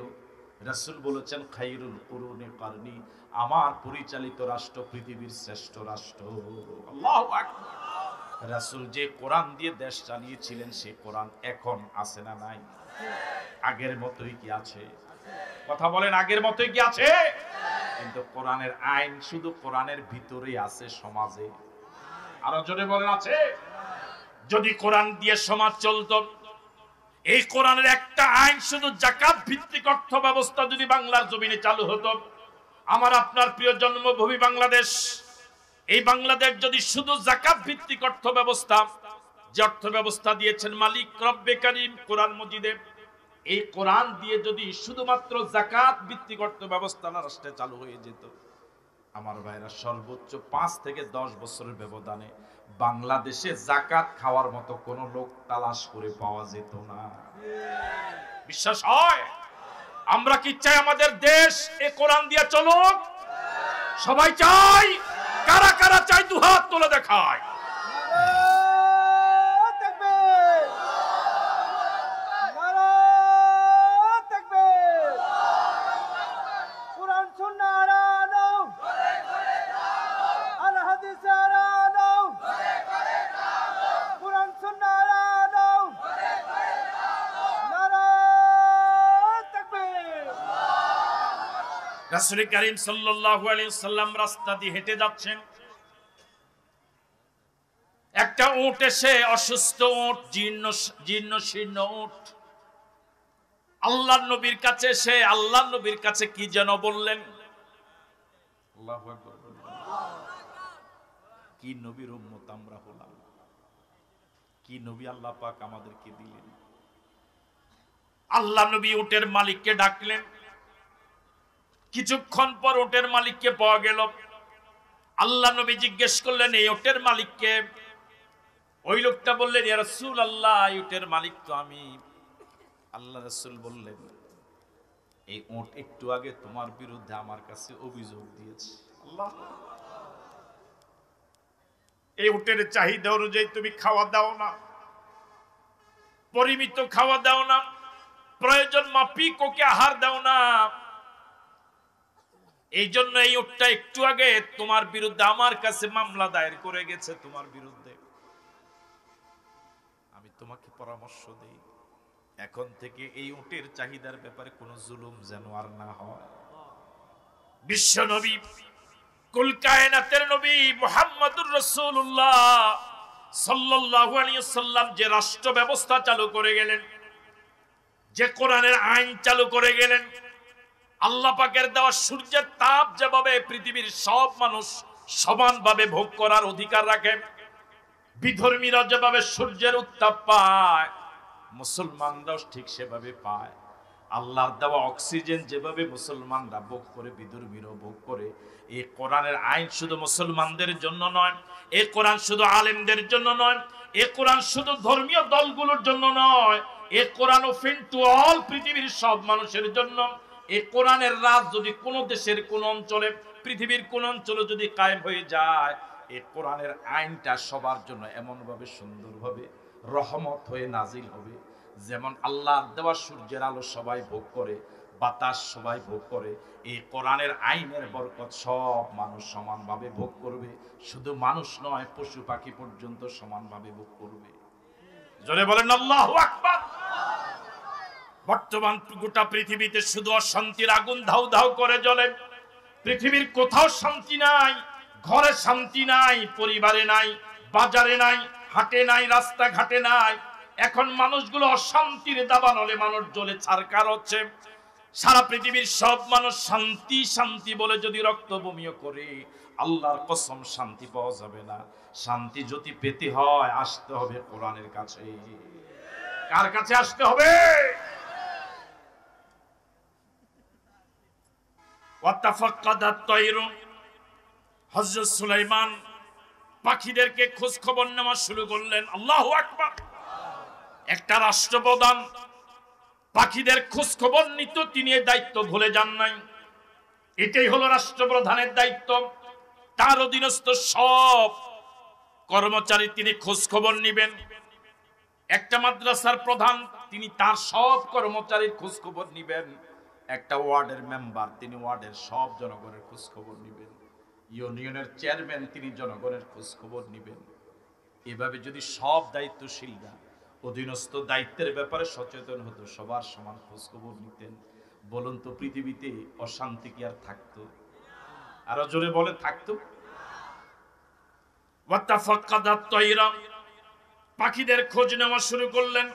রাসূল বলেছেন, খায়রুল কুরুনি কারনি, আমার পরিচালিত রাষ্ট্র পৃথিবীর শ্রেষ্ঠ রাষ্ট্র। আল্লাহু আকবার। রাসূল যে কোরআন দিয়ে দেশ চালিয়েছিলেন সেই কোরআন এখন আছে না নাই? আগের মতোই কি আছে? কথা বলেন, আগের মতোই কি আছে? কিন্তু কোরআনের আইন শুধু কোরআনের ভিতরেই আছে, সমাজে আরো জোরে বলেন আছে? যদি কোরআন দিয়ে সমাজ চলতো, এই কোরআনের একটা আইন শুধু যাকাত ভিত্তিক অর্থ ব্যবস্থা যদি বাংলার জমিনে চালু হতো, আমার আপনার প্রিয় জন্মভূমি বাংলাদেশ, এই বাংলাদেশ যদি শুধু যাকাত ভিত্তিক অর্থ ব্যবস্থা, যে অর্থ ব্যবস্থা দিয়েছেন মালিক রব্বে কারীম কোরআন মজিদে, এই কোরআন দিয়ে যদি শুধুমাত্র যাকাত ভিত্তিক অর্থ ব্যবস্থা না রাষ্ট্রে চালু হয়ে যেত, আমার ভাইরা সর্বোচ্চ 5 থেকে 10 বছরের ব্যবধানে বাংলাদেশে যাকাত খাওয়ার মতো কোন লোক তালাশ করে পাওয়া যেত না। বিশ্বাস হয়? আমরা কি চাই আমাদের দেশ এই কোরআন দিয়ে চলুক? সবাই চাই? কারা কারা চাই দুহাত তুলে দেখায়। রাসূল করিম সাল্লাল্লাহু আলাইহি সাল্লাম রাস্তা দিয়ে হেঁটে যাচ্ছেন, একটা উট এসে, অসুস্থ উট, জীর্ণ শীর্ণ উট, আল্লাহর নবীর কাছে এসে আল্লাহর নবীর কাছে কি যেন বললেন। আল্লাহু আকবার। কি নবীর উম্মত আমরা হলাম, কি নবী আল্লাহ পাক আমাদেরকে দিলেন। আল্লাহ নবী উটের মালিককে ডাকলেন, কিছুক্ষণ পর উটের মালিককে পাওয়া গেল। আল্লাহ নবী জিজ্ঞেস করলেন, এই উটের মালিককে? ওই লোকটা বললেন, ইয়া রাসূলুল্লাহ, এই উটের মালিক তো আমি। আল্লাহ রাসূল বললেন, এই উট একটু আগে তোমার বিরুদ্ধে আমার কাছে অভিযোগ দিয়েছে। আল্লাহ, এই উটের চাহিদা অনুযায়ী তুমি খাওয়া দাও না, পরিমিত খাওয়া দাও না, প্রয়োজন মাফিক ওকে আহার দাও না, এই জন্য এই উটটা একটু আগে তোমার বিরুদ্ধে আমার কাছে মামলা দায়ের করে গেছে তোমার বিরুদ্ধে। আমি তোমাকে পরামর্শ দেই, এখন থেকে এই উটের চাহিদার ব্যাপারে কোনো জুলুম যেন আর না হয়। বিশ্ব নবী, কুল কায়নাতের নবী মুহাম্মদুর রাসূলুল্লাহ সাল্লাল্লাহু আলাইহি ওয়াসাল্লাম যে রাষ্ট্র ব্যবস্থা চালু করে গেলেন, যে কোরআনের আইন চালু করে গেলেন, আল্লাহ পাকের দেওয়া সূর্যের তাপ যেভাবে পৃথিবীর সব মানুষ সমানভাবে ভোগ করার অধিকার রাখে, বিধর্মীরা যেভাবে সূর্যের উত্তাপ পায়, মুসলমানরাও ঠিক সেভাবে পায়। আল্লাহর দেওয়া অক্সিজেন যেভাবে মুসলমানরা ভোগ করে, বিধর্মীরাও ভোগ করে। এই কোরআনের আইন শুধু মুসলমানদের জন্য নয়, এই কোরআন শুধু আলেমদের জন্য নয়, এই কোরআন শুধু ধর্মীয় দলগুলোর জন্য নয়, এই কোরআন ওপেন টু অল, পৃথিবীর সব মানুষের জন্য। এই কোরআনের রাজ যদি কোন দেশের কোন অঞ্চলে, পৃথিবীর কোন অঞ্চলে যদি কায়েম হয়ে যায়, এই কোরআনের আইনটা সবার জন্য এমন ভাবে সুন্দরভাবে রহমত হয়ে নাজিল হবে, যেমন আল্লাহর দেওয়া সূর্যের আলো সবাই ভোগ করে, বাতাস সবাই ভোগ করে, এই কোরআনের আইনের বরকত সব মানুষ সমানভাবে ভোগ করবে। শুধু মানুষ নয়, পশু পাখি পর্যন্ত সমানভাবে ভোগ করবে। জোরে বলেন আল্লাহু আকবার। বর্তমান গোটা পৃথিবীতে শুধু অশান্তির আগুন ধাউ ধাউ করে জ্বলে। পৃথিবীর কোথাও শান্তি নাই, ঘরে শান্তি নাই, পরিবারে নাই, বাজারে নাই, হাটে নাই, রাস্তাঘাটে নাই। এখন মানুষগুলো অশান্তির দাবানলে মানুষ জ্বলে ছারকার হচ্ছে। সারা পৃথিবীর সব মানুষ শান্তি শান্তি বলে যদি রক্ত বমিও করে, আল্লাহর কসম শান্তি পাওয়া যাবে না। শান্তি যদি পেতে হয় আসতে হবে কোরআনের কাছে। কার কাছে আসতে হবে? হযরত সুলাইমান পাখিদেরকে খোঁজ খবর নেওয়া শুরু করলেন। আল্লাহু আকবার। একটা রাষ্ট্রপ্রধান পাখিদের খোঁজ খবর নিত, তিনি এই দায়িত্ব ভুলে যান নাই। এটাই হলো রাষ্ট্রপ্রধানের দায়িত্ব। তার অধীনস্থ সব কর্মচারী তিনি খোঁজ খবর নিবেন। একটা মাদ্রাসার প্রধান, তিনি তার সব কর্মচারীর খোঁজ খবর নিবেন। একটা ওয়ার্ডের মেম্বার, তিনি ওয়ার্ডের সব জনগণের খোঁজ খবর নিবেন। ইউনিয়নের চেয়ারম্যান, তিনি জনগণের খোঁজ খবর নিবেন। এভাবে যদি সব দায়িত্বশীলরা অধীনস্থ দায়িত্বের ব্যাপারে সচেতন হতো, সবার সমান খোঁজ খবর নিতেন, বলুন তো পৃথিবীতে অশান্তি কি আর থাকতো? আরো জোরে বলে থাকতো? পাখিদের খোঁজ নেওয়া শুরু করলেন।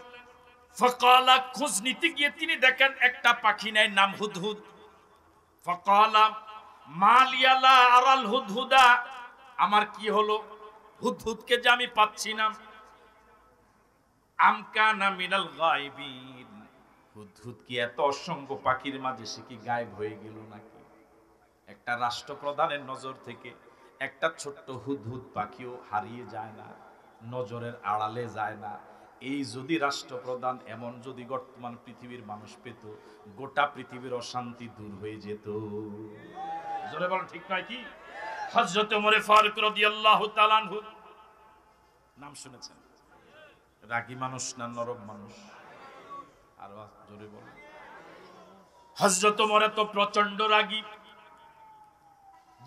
ফাকালা, খোঁজ নিতে গিয়ে তিনি দেখেন একটা পাখি নাই, নাম হুদহুদ। ফাকালা মালিয়ালা আরাল হুদহুদা, আমার কি হলো, হুদহুদকে যে আমি পাচ্ছি না। আমকানা মিনাল গায়বিন, হুদহুদ কি এত অসংখ্য পাখির মাঝে সে কি গায়েব হয়ে গেল নাকি? একটা রাষ্ট্রপ্রধানের নজর থেকে একটা ছোট্ট হুদহুদ পাখিও হারিয়ে যায় না, নজরের আড়ালে যায় না। এই যদি রাষ্ট্রপ্রধান এমন যদি বর্তমান পৃথিবীর মানুষ পেত, গোটা পৃথিবীর অশান্তি দূর হয়ে যেত। জোরে বলেন ঠিক নয় কি? হযরত ওমর ফারুক রাদিয়াল্লাহু তাআলা আনহু, নাম শুনেছেন? রাগী মানুষ না নরম মানুষ? আরো জোরে বলেন। হযরত ওমর তো প্রচন্ড রাগী।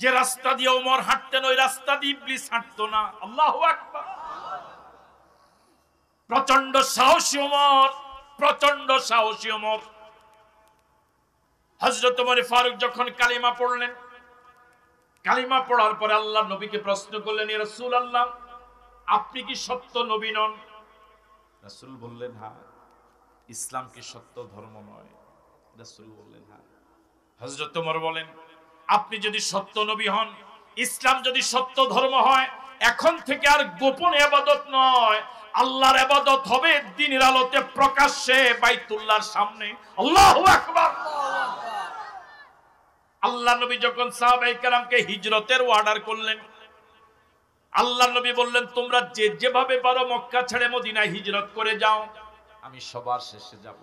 যে রাস্তা দিয়ে ওমর হাঁটতেন ওই রাস্তা দিয়ে ইবলিস হাঁটতো না। আল্লাহু আকবার। প্রচন্ড সাহসী ওমর, প্রচন্ড সাহসী ওমর। হযরত ওমর ফারুক যখন কালিমা পড়লেন, কালিমা পড়ার পরে আল্লাহ নবীকে প্রশ্ন করলেন, ইয়া রাসূলুল্লাহ, আপনি কি সত্য নবী নন? রাসূল বললেন, হ্যাঁ। ইসলাম কি সত্য ধর্ম নয়? রাসূল বললেন, হ্যাঁ। হযরত ওমর বলেন, আপনি যদি সত্য নবী হন, ইসলাম যদি সত্য ধর্ম হয়, এখন থেকে আর গোপন ইবাদত নয়, আল্লাহর ইবাদত হবে দিনের আলোতে প্রকাশ্যে বাইতুল্লাহর সামনে। আল্লাহু আকবার। আল্লাহ নবী যখন সাহাবায়ে কেরামকে হিজরতের অর্ডার করলেন, আল্লাহ নবী বললেন, তোমরা যে যেভাবে পারো মক্কা ছেড়ে মদিনায় হিজরত করে যাও, আমি সবার শেষে যাব।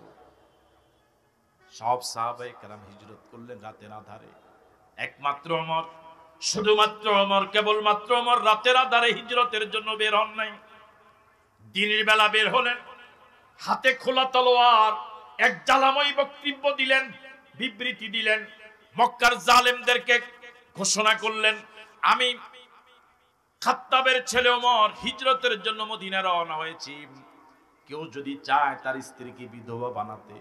সব সাহাবায়ে কেরাম হিজরত করলেন রাতের আধারে। একমাত্র ওমর, শুধুমাত্র ওমর, কেবলমাত্র ওমর রাতের আধারে হিজরতের জন্য বের হন নাই। দিনের বেলা বের হলেন, হাতে খোলা তলোয়ার, এক জ্বালাময়ী বক্তব্য দিলেন, বিবৃতি দিলেন। মক্কার জালেমদেরকে ঘোষণা করলেন, আমি খাত্তাবের ছেলে ওমর হিজরতের জন্য মদিনা রওনা হয়েছি। কেউ যদি চায় তার স্ত্রীকে বিধবা বানাতে,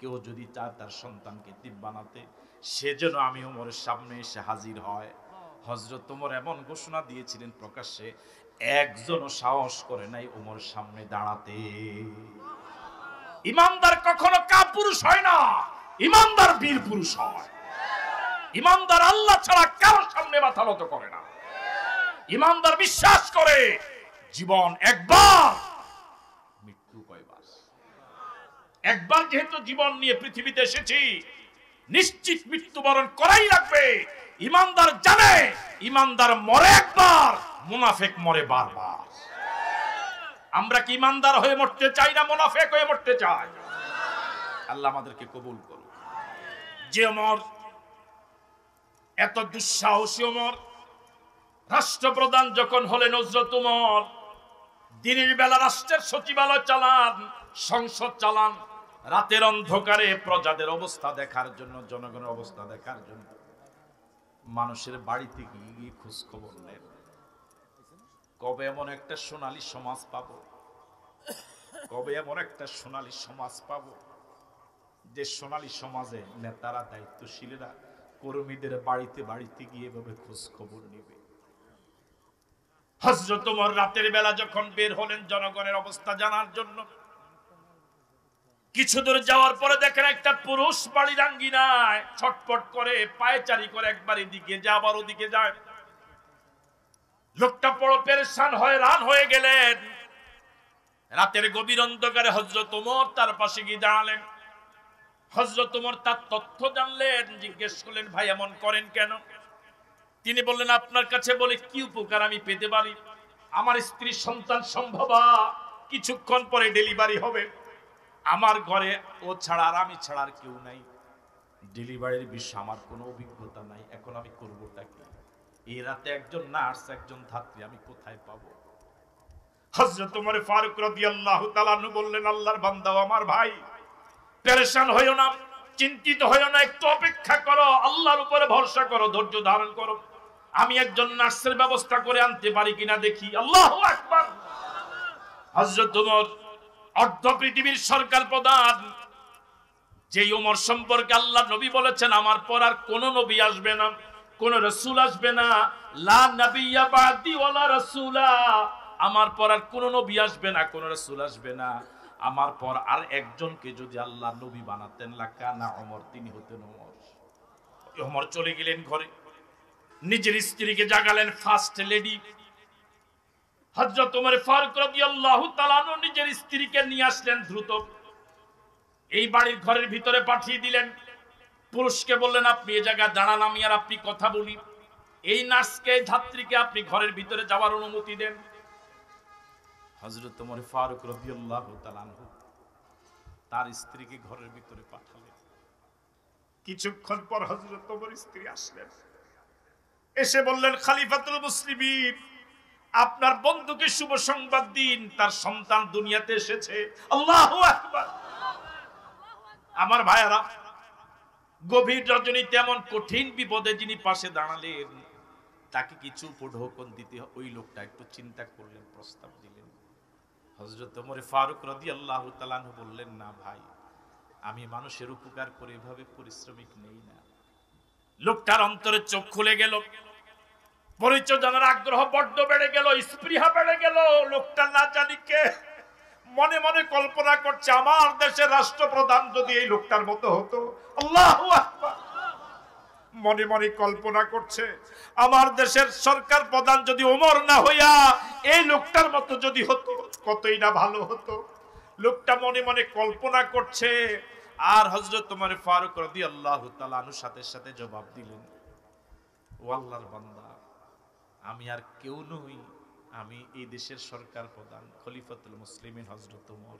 কেউ যদি চায় তার সন্তানকে তীব বানাতে, সেজন্য আমি ওমরের সামনে এসে হাজির হয়। হযরত ওমর এমন ঘোষণা দিয়েছিলেন প্রকাশ্যে, একজনও সাহস করে নাই ওমরের সামনে দাঁড়াতে। ইমানদার কখনো কাপুরুষ হয় না, ইমানদার বীর পুরুষ হয়। ইমানদার আল্লাহ ছাড়া কারোর সামনে মাথা নত করে না। ইমানদার বিশ্বাস করে জীবন একবার, মৃত্যু কয়বার। একবার যেহেতু জীবন নিয়ে পৃথিবীতে এসেছি, নিশ্চিত মৃত্যুবরণ করাই লাগবে। ইমানদার জানে ইমানদার মরে একবার, মুনাফিক মরে বারবার। আমরা কি ইমানদার হয়ে মরতে চাই না মুনাফিক হয়ে মরতে চাই? আল্লাহ আমাদেরকে কবুল করুন। যে ওমর এত দুঃসাহসী ওমর, রাষ্ট্রপ্রধান যখন হলেন হযরত ওমর, দিনের বেলা রাষ্ট্রের সচিবালয় চালান, সংসদ চালান, রাতের অন্ধকারে প্রজাদের অবস্থা দেখার জন্য, জনগণের অবস্থা দেখার জন্য মানুষের বাড়িতে গিয়ে খোঁজ খবর নেন। কবে এমন একটা সোনালী সমাজ পাবো, কবে এমন একটা সোনালী সমাজ পাবো যে সোনালী সমাজে নেতারা, দায়িত্বশীলেরা কর্মীদের বাড়িতে বাড়িতে গিয়ে এভাবে খোঁজ খবর নিবে। হযরত ওমর রাতের বেলা যখন বের হলেন জনগণের অবস্থা জানার জন্য, কিছু দূর যাওয়ার পরে দেখেন একটা পুরুষ বাড়ির আঙ্গিনায় ছটপট করে পায়চারি করে একবার এদিকে যায় আবার ওদিকে যায়। লোকটা বড় পেরেশান হয়ে রান হয়ে গেলেন। রাতের গভীর অন্ধকারে হযরত ওমর তার পাশে গিয়ে দাঁড়ালেন। হযরত ওমর তার তথ্য জানলেন, জিজ্ঞেস করলেন, ভাই এমন করেন কেন? তিনি বললেন, আপনার কাছে বলে কি উপকার আমি পেতে পারি? আমার স্ত্রী সন্তান সম্ভবা, কিছুক্ষণ পরে ডেলিভারি হবে। আমার ঘরে ও ছাড়া আর আমি ছাড়া আর কেউ নাই। ডেলিভারির বিষয়ে আমার কোনো অভিজ্ঞতা নাই। এখন আমি করবোটা কি? এই রাতে একজন নার্স, একজন ধাত্রী আমি কোথায় পাবো? হযরত ওমর ফারুক রাদিয়াল্লাহু তাআলা আনহু বললেন, আল্লাহর বান্দা, আমার ভাই, পেরেশান হইও না, চিন্তিত হইও না, একটু অপেক্ষা করো, আল্লাহর উপরে ভরসা করো, ধৈর্য ধারণ করো। আমি একজন নার্সের ব্যবস্থা করে আনতে পারি কিনা দেখি। আল্লাহু আকবার। হযরত ওমর অর্ধ পৃথিবীর সরকার প্রধান, যে ওমর সম্পর্কে আল্লাহ নবী বলেছেন, আমার পর আর কোন নবী আসবে না, কোন রাসূল আসবে না। লা নাবিয়্যা বাদি ওয়ালা রাসূলা, আমার পর আর কোন নবী আসবে না, কোন রাসূল আসবে না। আমার পর আর একজনকে যদি আল্লাহ নবী বানাতেন, লাকানা ওমর, তিনি হতেন ওমর। ওমর চলে গেলেন ঘরে, নিজের স্ত্রীকে জাগালেন, ফার্স্ট লেডি হযরত ওমর ফারুক রাদিয়াল্লাহু তাআলা আনহু নিজের স্ত্রীকে নিয়ে আসলেন দ্রুত। এই বাড়ির ঘরের ভিতরে পাঠিয়ে দিলেন। পুরুষকে বললেন, আপনি এই জায়গায় দাঁড়ান, আমি আর আপনি কথা বলি। এই নার্সকে, ধাত্রীকে আপনি ঘরের ভিতরে যাওয়ার অনুমতি দেন। হযরত ওমর ফারুক রাদিয়াল্লাহু তাআলা আনহু তার স্ত্রীকে ঘরের ভিতরে পাঠালেন। কিছুক্ষণ পর হযরত ওমর স্ত্রী আসলেন, এসে বললেন, খলিফাতুল মুসলিমিন, আপনার বন্ধুকে শুভ সংবাদ দিন, তার সন্তান দুনিয়াতে এসেছে। আল্লাহু আকবার। আমার ভাইয়ারা, গভীর রজনীতে এমন কঠিন বিপদে যিনি পাশে দাঁড়ালেন, তাকে কিছু উপঢৌকন দিতে, ওই লোকটা একটু চিন্তা করলেন, প্রস্তাব দিলেন। হযরত ওমর ফারুক রাদিয়াল্লাহু তাআলা আনহু বললেন, না ভাই, আমি মানুষের উপকার করে এভাবে পরিশ্রমিক নেই না। লোকটার অন্তরে চোখ খুলে গেল, পরিচয় জানার আগ্রহ বড্ড বেড়ে গেল, স্পৃহা বেড়ে গেল। লোকটা না জানি কে, মনে মনে কল্পনা করছে, আমার দেশের রাষ্ট্রপ্রধান যদি এই লোকটার মতো হতো। আল্লাহু আকবার। মনে মনে কল্পনা করছে, আমার দেশের সরকার প্রধান যদি ওমর না হইয়া এই লোকটার মতো যদি হতো, কতই না ভালো হতো। লোকটা মনে মনে কল্পনা করছে। আর হযরত ওমর ফারুক রাদিয়াল্লাহু তাআলা আনহু সাথে সাথে জবাব দিলেন, ও আল্লাহর বান্দা, আমি আর কেউ নই, আমি এই দেশের সরকার প্রধান খলিফাতুল মুসলিমিন হযরত ওমর।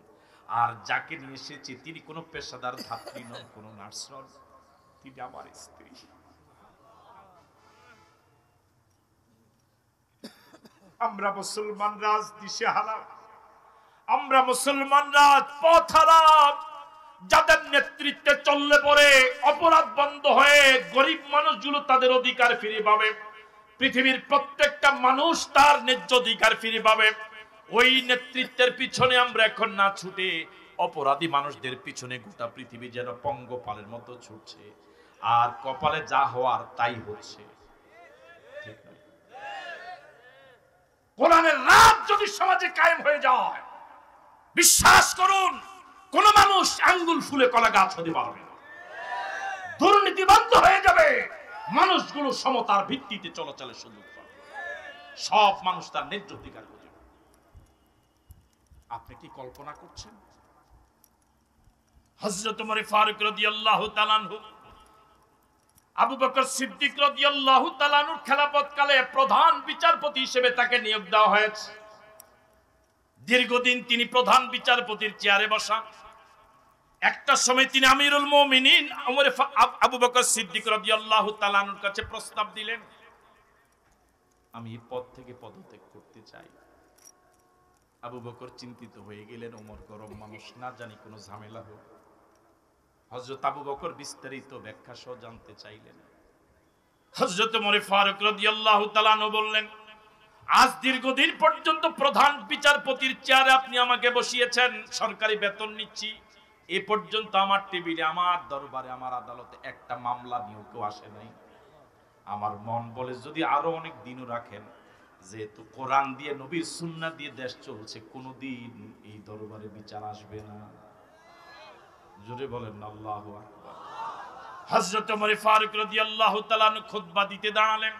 আর যাকে নিয়ে এসেছি তিনি কোনো পেশাদার ধাত্রী নন, কোনো নার্স নন, তিনি আমার স্ত্রী। আমরা মুসলমানরা দিশেহারা, আমরা মুসলমানরা পথহারা, যাদের নেতৃত্বে চললে পরে অপরাধ বন্ধ হয়ে গরিব মানুষগুলো তাদের অধিকার ফিরে পাবে, পৃথিবীর প্রত্যেকটা মানুষ তার ন্যায্য অধিকার ফিরে পাবে। ওই নেতৃত্বের পিছনে আমরা এখন না ছুটে অপরাধী মানুষদের পিছনে গোটা পৃথিবী যেন পঙ্গপালের মতো ছুটছে, আর কপালে যা হওয়ার তাই হচ্ছে। ঠিক নয়? কোরআনের রাত যদি সমাজে কায়েম হয়ে যায়, বিশ্বাস করুন, কোন মানুষ আঙ্গুল ফুলে কলা গাছ হতে পারবে না। দুর্নীতি বন্ধ হয়ে যাবে, মানুষগুলো সমতার ভিত্তিতে চলাচলের সুযোগ পাবে, সব মানুষ তার ন্যায্য অধিকার বুঝবে। আপনি কি কল্পনা করছেন? হযরত ওমর ফারুক রাদিয়াল্লাহু তাআলা আনহু, আবু বকর সিদ্দিক রাদিয়াল্লাহু তাআলা আনহুর খেলাফতকালে প্রধান বিচারপতি হিসেবে তাকে নিয়োগ দেওয়া হয়েছে। দীর্ঘদিন তিনি প্রধান বিচারপতির চেয়ারে বসা। একটা সময় তিনি আমিরুল মুমিনিন আবু বকর সিদ্দিক রাদিয়াল্লাহু তাআলা আনহুর কাছে প্রস্তাব দিলেন, আমি এই পদ থেকে পদত্যাগ করতে চাই। আবু বকর চিন্তিত হয়ে গেলেন, ওমর গরম মানুষ, না জানি কোনো ঝামেলা হোক। হযরত আবু বকর বিস্তারিত ব্যাখ্যা সহ জানতে চাইলেন। হযরত ওমর ফারুক রাদিয়াল্লাহু তাআলা আনহু বললেন, আজ দীর্ঘদিন পর্যন্ত প্রধান বিচারপতির চেয়ারে আপনি আমাকে বসিয়েছেন, সরকারি বেতন নিচ্ছি, এ পর্যন্ত আমার টেবিলে, আমার দরবারে, আমার আদালতে একটা মামলা নিয়েও কেউ আসে নাই। আমার মন বলে যদি আরো অনেক দিনও রাখেন, যেহেতু কোরআন দিয়ে নবীর সুন্নাহ দিয়ে দেশ চলছে, কোনোদিন এই দরবারে বিচার আসবে না। জোরে বলেন না আল্লাহু আকবার। হযরত ওমর ফারুক রাদিয়াল্লাহু তাআলা খুতবা দিতে দাঁড়ালেন।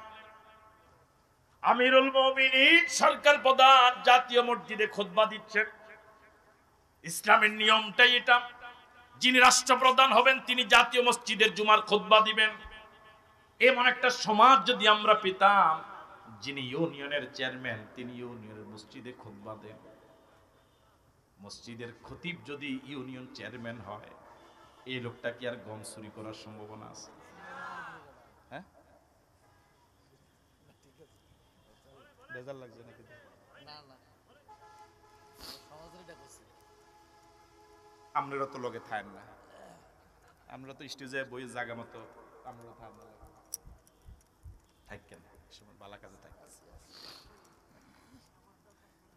আমিরুল মুমিনিন সরকার প্রধান জাতীয় মসজিদে খুতবা দিচ্ছেন। ইসলামের নিয়মটাই এটা, যিনি রাষ্ট্রপ্রধান হবেন তিনি জাতীয় মসজিদের জুমার খুতবা দিবেন। এমন একটা সমাজ যদি আমরা পেতাম, যিনি ইউনিয়নের চেয়ারম্যান তিনি ইউনিয়নের মসজিদে খুতবা দেন। মসজিদের খতিব যদি ইউনিয়ন চেয়ারম্যান হয়, এই লোকটা কি আর গম চুরি করার সম্ভাবনা আছে? হ্যাঁ, বেজার লাগছে নাকি? আপনারা তো লগে থাকেন না, আমরা তো স্টেজে বই জায়গা মতো আমরা থাকেন বালা কাজে থাকি।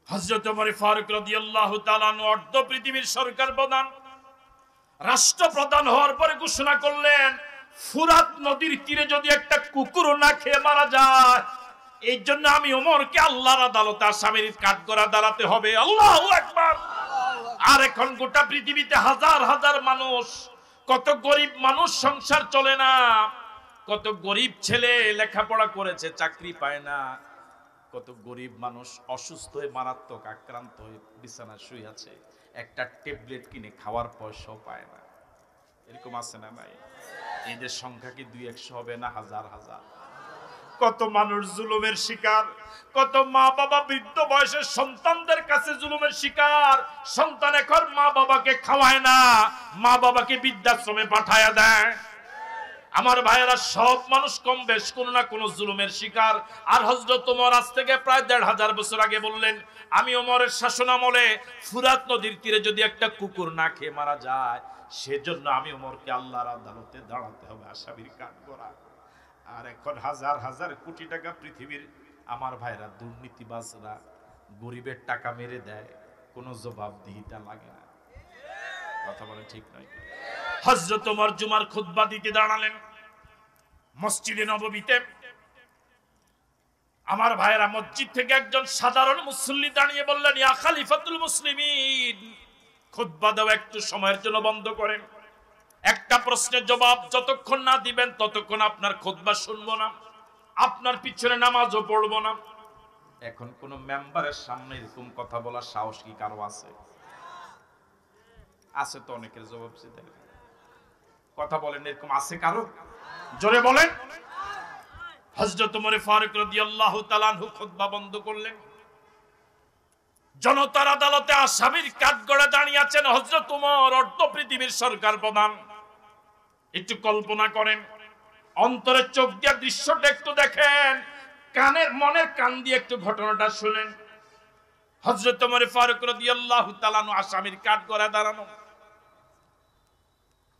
হযরত ওমর ফারুক রাদিয়াল্লাহু তাআলা অর্ধ পৃথিবীর সরকার প্রধান, রাষ্ট্রপ্রধান হওয়ার পরে ঘোষণা করলেন, ফুরাত নদীর তীরে যদি একটা কুকুর না খেয়ে মারা যায়, এই জন্য আমি ওমরকে আল্লাহর আদালতে আসামির কাঠগড়া দাঁড়াতে হবে। আল্লাহু আকবার। আর এখন গোটা পৃথিবীতে হাজার হাজার মানুষ, কত গরিব মানুষ সংসার চলে না, কত গরিব ছেলে লেখাপড়া করেছে চাকরি পায় না, কত গরিব মানুষ অসুস্থ হয়ে মারাত্মক আক্রান্ত হয়ে বিছানায় শুয়ে আছে, একটা ট্যাবলেট কিনে খাওয়ার পয়সাও পায় না। এরকম আছে না ভাই? এদের সংখ্যা কি 200 হবে না হাজার হাজার? কত মানুষ জুলুমের শিকার, কত মা বাবা বৃদ্ধ বয়সের সন্তানদের কাছে জুলুমের শিকার। সন্তান এখন মা বাবাকে খাওয়ায় না, মা বাবাকে বৃদ্ধাশ্রমে পাঠায়া দেয়। আমার ভাইয়েরা, সব মানুষ কম বেশ কোনো না কোনো জুলুমের শিকার। আর হযরত ওমর আজ থেকে প্রায় 1500 বছর আগে বললেন, আমি ওমরের শাসন আমলে ফুরাত নদীর তীরে যদি একটা কুকুর না খেয়ে মারা যায়, সেজন্য আমি ওমরকে আল্লাহর আদালতে দাঁড়াতে হবে আসামির কাঠগড়া। আর এখন হাজার হাজার কোটি টাকা পৃথিবীর আমার ভাইরা দুর্নীতিবাজরা গরিবের টাকা মেরে দেয়, কোনো জবাবদিহিতা লাগে না। কথা বলে ঠিক নয়? হযরত ওমর জুমার খুতবা দিতে দাঁড়ালেন মসজিদে নববীতে। আমার ভাইরা, মসজিদ থেকে একজন সাধারণ মুসল্লি দাঁড়িয়ে বললেন, ইয়া খলিফাতুল মুসলিমিন, খুতবা দাও একটু সময়ের জন্য বন্ধ করেন। একটা প্রশ্নের জবাব যতক্ষণ না দিবেন ততক্ষণ আপনার খুতবা শুনবো না, আপনার পিছনে নামাজও পড়বো না। এখন কোন মেম্বারের সামনে এরকম কথা বলার সাহস কি কারো আছে? আছে তো অনেকের জবাব দেয়। কথা বলেন, এরকম আছে কারো? জোরে বলেন। হযরত ওমর ফারুক রাদিয়াল্লাহু তাআলা আনহু খুতবা বন্ধ করলেন। জনতার আদালতে আসামির কাঠগড়ায় দাঁড়িয়ে আছেন হযরত ওমর, অর্ধ পৃথিবীর সরকার প্রধান। একটু কল্পনা করেন, অন্তরের চোখ দিয়ে দৃশ্যটা একটু দেখেন, কানের মনের কান দিয়ে একটু ঘটনাটা শুনেন। হযরত ওমর ফারুক রাদিয়াল্লাহু তাআলা আনহু আসামির কাঠগড়ায় দাঁড়ানো।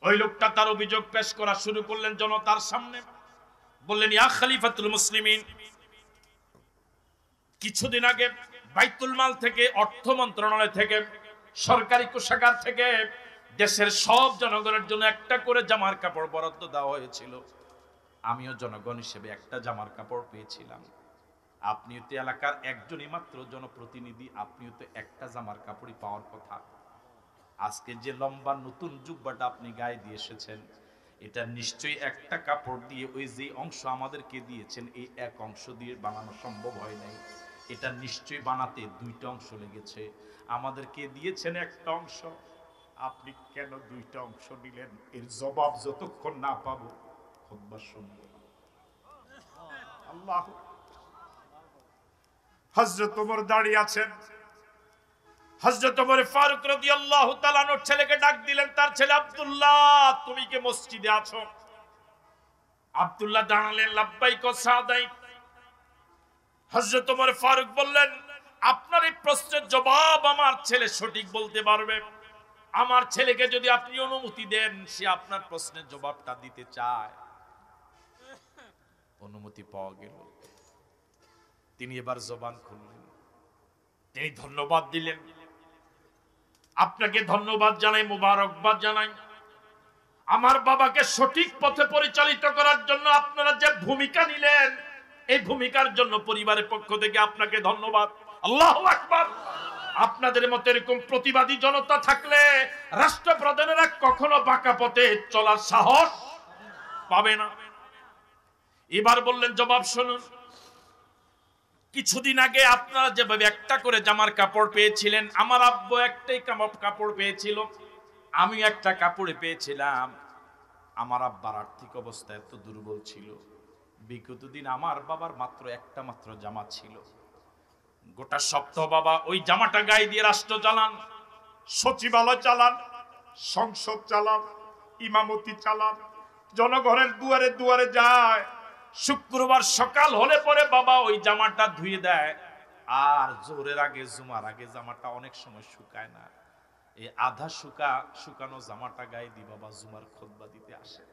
ওই লোকটা তার অভিযোগ পেশ করা শুরু করলেন জনতার সামনে। বললেন, ইয়া খলিফাতুল মুসলিমিন, কিছুদিন আগে বাইতুল মাল থেকে, অর্থ মন্ত্রণালয় থেকে, সরকারি কোষাগার থেকে দেশের সব জনগণের জন্য একটা করে জামার কাপড় বরাদ্দ দেওয়া হয়েছিল। আমিও জনগণ হিসেবে একটা জামার কাপড় পেয়েছিলাম। আপনিও তো এলাকার একজনই মাত্র জনপ্রতিনিধি, আপনিও তো একটা জামার কাপড়ই পাওয়ার কথা। আজকে যে লম্বা নতুন জুব্বাটা আপনি গায়ে দিয়ে এসেছেন, এটা নিশ্চয়ই একটা কাপড় দিয়ে, ওই যে অংশ আমাদেরকে দিয়েছেন এই এক অংশ দিয়ে বানানো সম্ভব হয় নাই। এটা নিশ্চয়ই বানাতে 2টা অংশ লেগেছে। আমাদেরকে দিয়েছেন একটা অংশ, আপনি কেন 2টা অংশ নিলেন? এর জবাব যতক্ষণ না পাবো খুতবা শুনব। আল্লাহ। হযরত ওমর দাঁড়িয়ে আছেন। হযরত ওমর ফারুক রাদিয়াল্লাহু তাআলা আনহু ছেলেকে ডাক দিলেন, তার ছেলে আব্দুল্লাহ, তুমি কি মসজিদে আছো? আব্দুল্লাহ দাঁড়ালেন, লাব্বাইক ওয়া সাদাইক। হযরত ওমর ফারুক বললেন, আপনার এই প্রশ্নের জবাব আমার ছেলে সঠিক বলতে পারবে। আমার ছেলেকে যদি আপনি অনুমতি দেন, সে আপনার প্রশ্নের জবাবটা দিতে চায়। অনুমতি পাওয়া গেল। তিনি এবার জবান খুললেন, তিনি ধন্যবাদ দিলেন। আপনাকে ধন্যবাদ জানাই, মোবারকবাদ জানাই। আমার বাবাকে সঠিক পথে পরিচালিত করার জন্য আপনারা যে ভূমিকা নিলেন, এই ভূমিকার জন্য পরিবারের পক্ষ থেকে আপনাকে ধন্যবাদ। আল্লাহু আকবার। আপনাদের মতো এরকম প্রতিবাদী জনতা থাকলে রাষ্ট্রপ্রধানেরা কখনো বাঁকা পথে চলার সাহস পাবে না। এবার বললেন, জবাব শুনুন। কিছুদিন আগে আপনারা যেভাবে একটা করে জামার কাপড় পেয়েছিলেন, আমার আব্বু একটাই কাপড় পেয়েছিল, আমি একটা কাপড়ে পেয়েছিলাম। আমার আব্বার আর্থিক অবস্থা এত দুর্বল ছিল, বিগত দিন আমার বাবার মাত্র একটা জামা ছিল। গোটা সপ্তাহ বাবা ওই জামাটা গায়ে দিয়ে রাষ্ট্র চালান, সচিবালয় চালান, সংসদ চালান, ইমামতি চালান, জনগণের দুয়ারে দুয়ারে যায়। শুক্রবার সকাল হলে পরে বাবা ওই জামাটা ধুয়ে দেয়, আর জোহরের আগে, জুমার আগে জামাটা অনেক সময় শুকায় না। এই আধা শুকানো জামাটা গায়ে দিয়ে বাবা জুমার খুতবা দিতে আসে।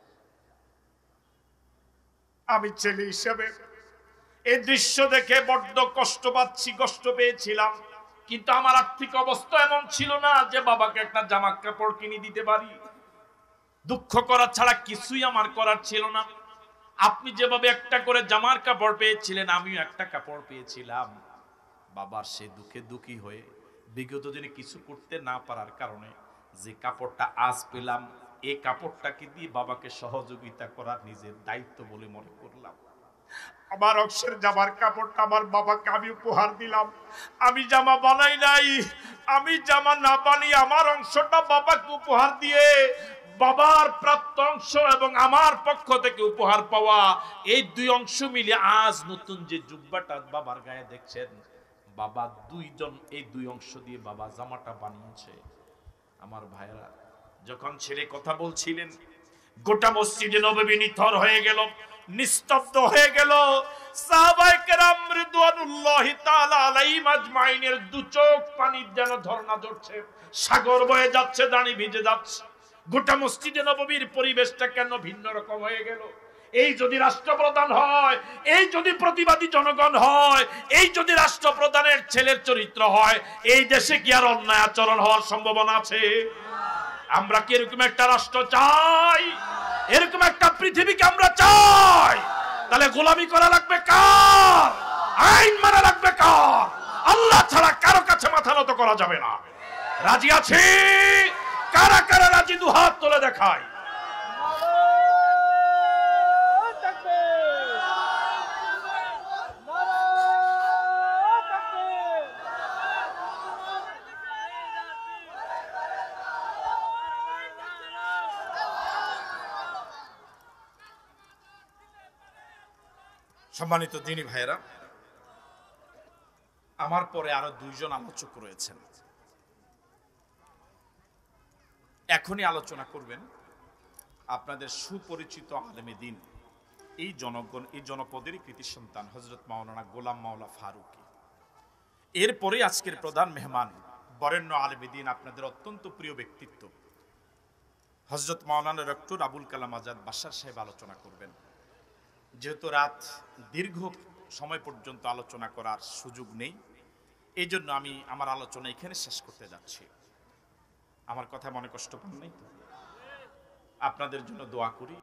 আমি ছেলে হিসেবে এই দৃশ্য দেখে বড্ড কষ্ট পেয়েছিলাম, কিন্তু আমার আর্থিক অবস্থা এমন ছিল না যে বাবাকে একটা জামা কাপড় কিনে দিতে পারি। দুঃখ করা ছাড়া কিছুই আমার করার ছিল না। আপনি যেভাবে একটা করে জামার কাপড় পেয়েছিলেন, আমিও একটা কাপড় পেয়েছিলাম। বাবার সে দুঃখে দুঃখী হয়ে বিগত দিনে কিছু করতে না পারার কারণে যে কাপড়টা আজ পেলাম, এই কাপড়টাকে দিয়ে বাবাকে সহযোগিতা করার নিজের দায়িত্ব বলে মনে করলাম। আমার অংশের জামার কাপড়টা আমার বাবাকে আমি উপহার দিলাম। আমি জামা বানাই নাই, আমি জামা না বানিয়ে আমার অংশটা বাবাকে উপহার দিয়ে বাবার প্রাপ্ত অংশ এবং আমার পক্ষ থেকে উপহার পাওয়া, এই দুই অংশ মিলে আজ নতুন যে জুব্বাটা বাবার গায়ে দেখছেন, বাবা দুইজন এই দুই অংশ দিয়ে বাবা জামাটা বানিয়েছে। আমার ভাইরা, যখন ছেলে কথা বলছিলেন, গোটা মসজিদে নববী নিথর হয়ে গেল, নিস্তব্ধ হয়ে গেল। সাহাবায়ে কেরাম রিদওয়ানুল্লাহি তাআলা আলাইহিম আজমাইনের দু চোখ পানির যেন ঝর্ণা ঝরছে, সাগর বয়ে যাচ্ছে, দাঁড়ি ভিজে যাচ্ছে। গোটা মসজিদে নববীর পরিবেশটা কেন ভিন্ন রকম হয়ে গেল? এই যদি রাষ্ট্রপ্রধান হয়, এই যদি প্রতিবাদী জনগণ হয়, এই যদি রাষ্ট্রপ্রধানের ছেলের চরিত্র হয়, এই দেশে কি আর অন্যায় আচরণ হওয়ার সম্ভাবনা আছে? আমরা কি এরকম একটা রাষ্ট্র চাই? এরকম একটা পৃথিবীকে আমরা চাই? তাহলে গোলামি করা লাগবে কার? আইন মানা লাগবে কার? আল্লাহ ছাড়া কারো কাছে মাথা নত করা যাবে না। রাজি আছি? কারা কারা রাজি? দু হাত তুলে দেখায়। সম্মানিত দিনী ভাইয়েরা, আমার পরে আরো দুইজন আলোচক রয়েছেন। এখনই আলোচনা করবেন আপনাদের সুপরিচিত আলেমে দ্বীন, এই জনপদেরই কৃতি সন্তান হযরত মাওলানা গোলাম মাওলা ফারুকী। এরপরে আজকের প্রধান মেহমান, বরেণ্য আলেমে দ্বীন, আপনাদের অত্যন্ত প্রিয় ব্যক্তিত্ব হযরত মাওলানা ডক্টর আবুল কালাম আজাদ বাশার সাহেব আলোচনা করবেন। যেহেতু রাত দীর্ঘ সময় পর্যন্ত আলোচনা করার সুযোগ নেই, এই জন্য আমি আমার আলোচনা এখানে শেষ করতে যাচ্ছি। আমার কথা মনে কষ্ট পান নাই তো? আপনাদের জন্য দোয়া করি।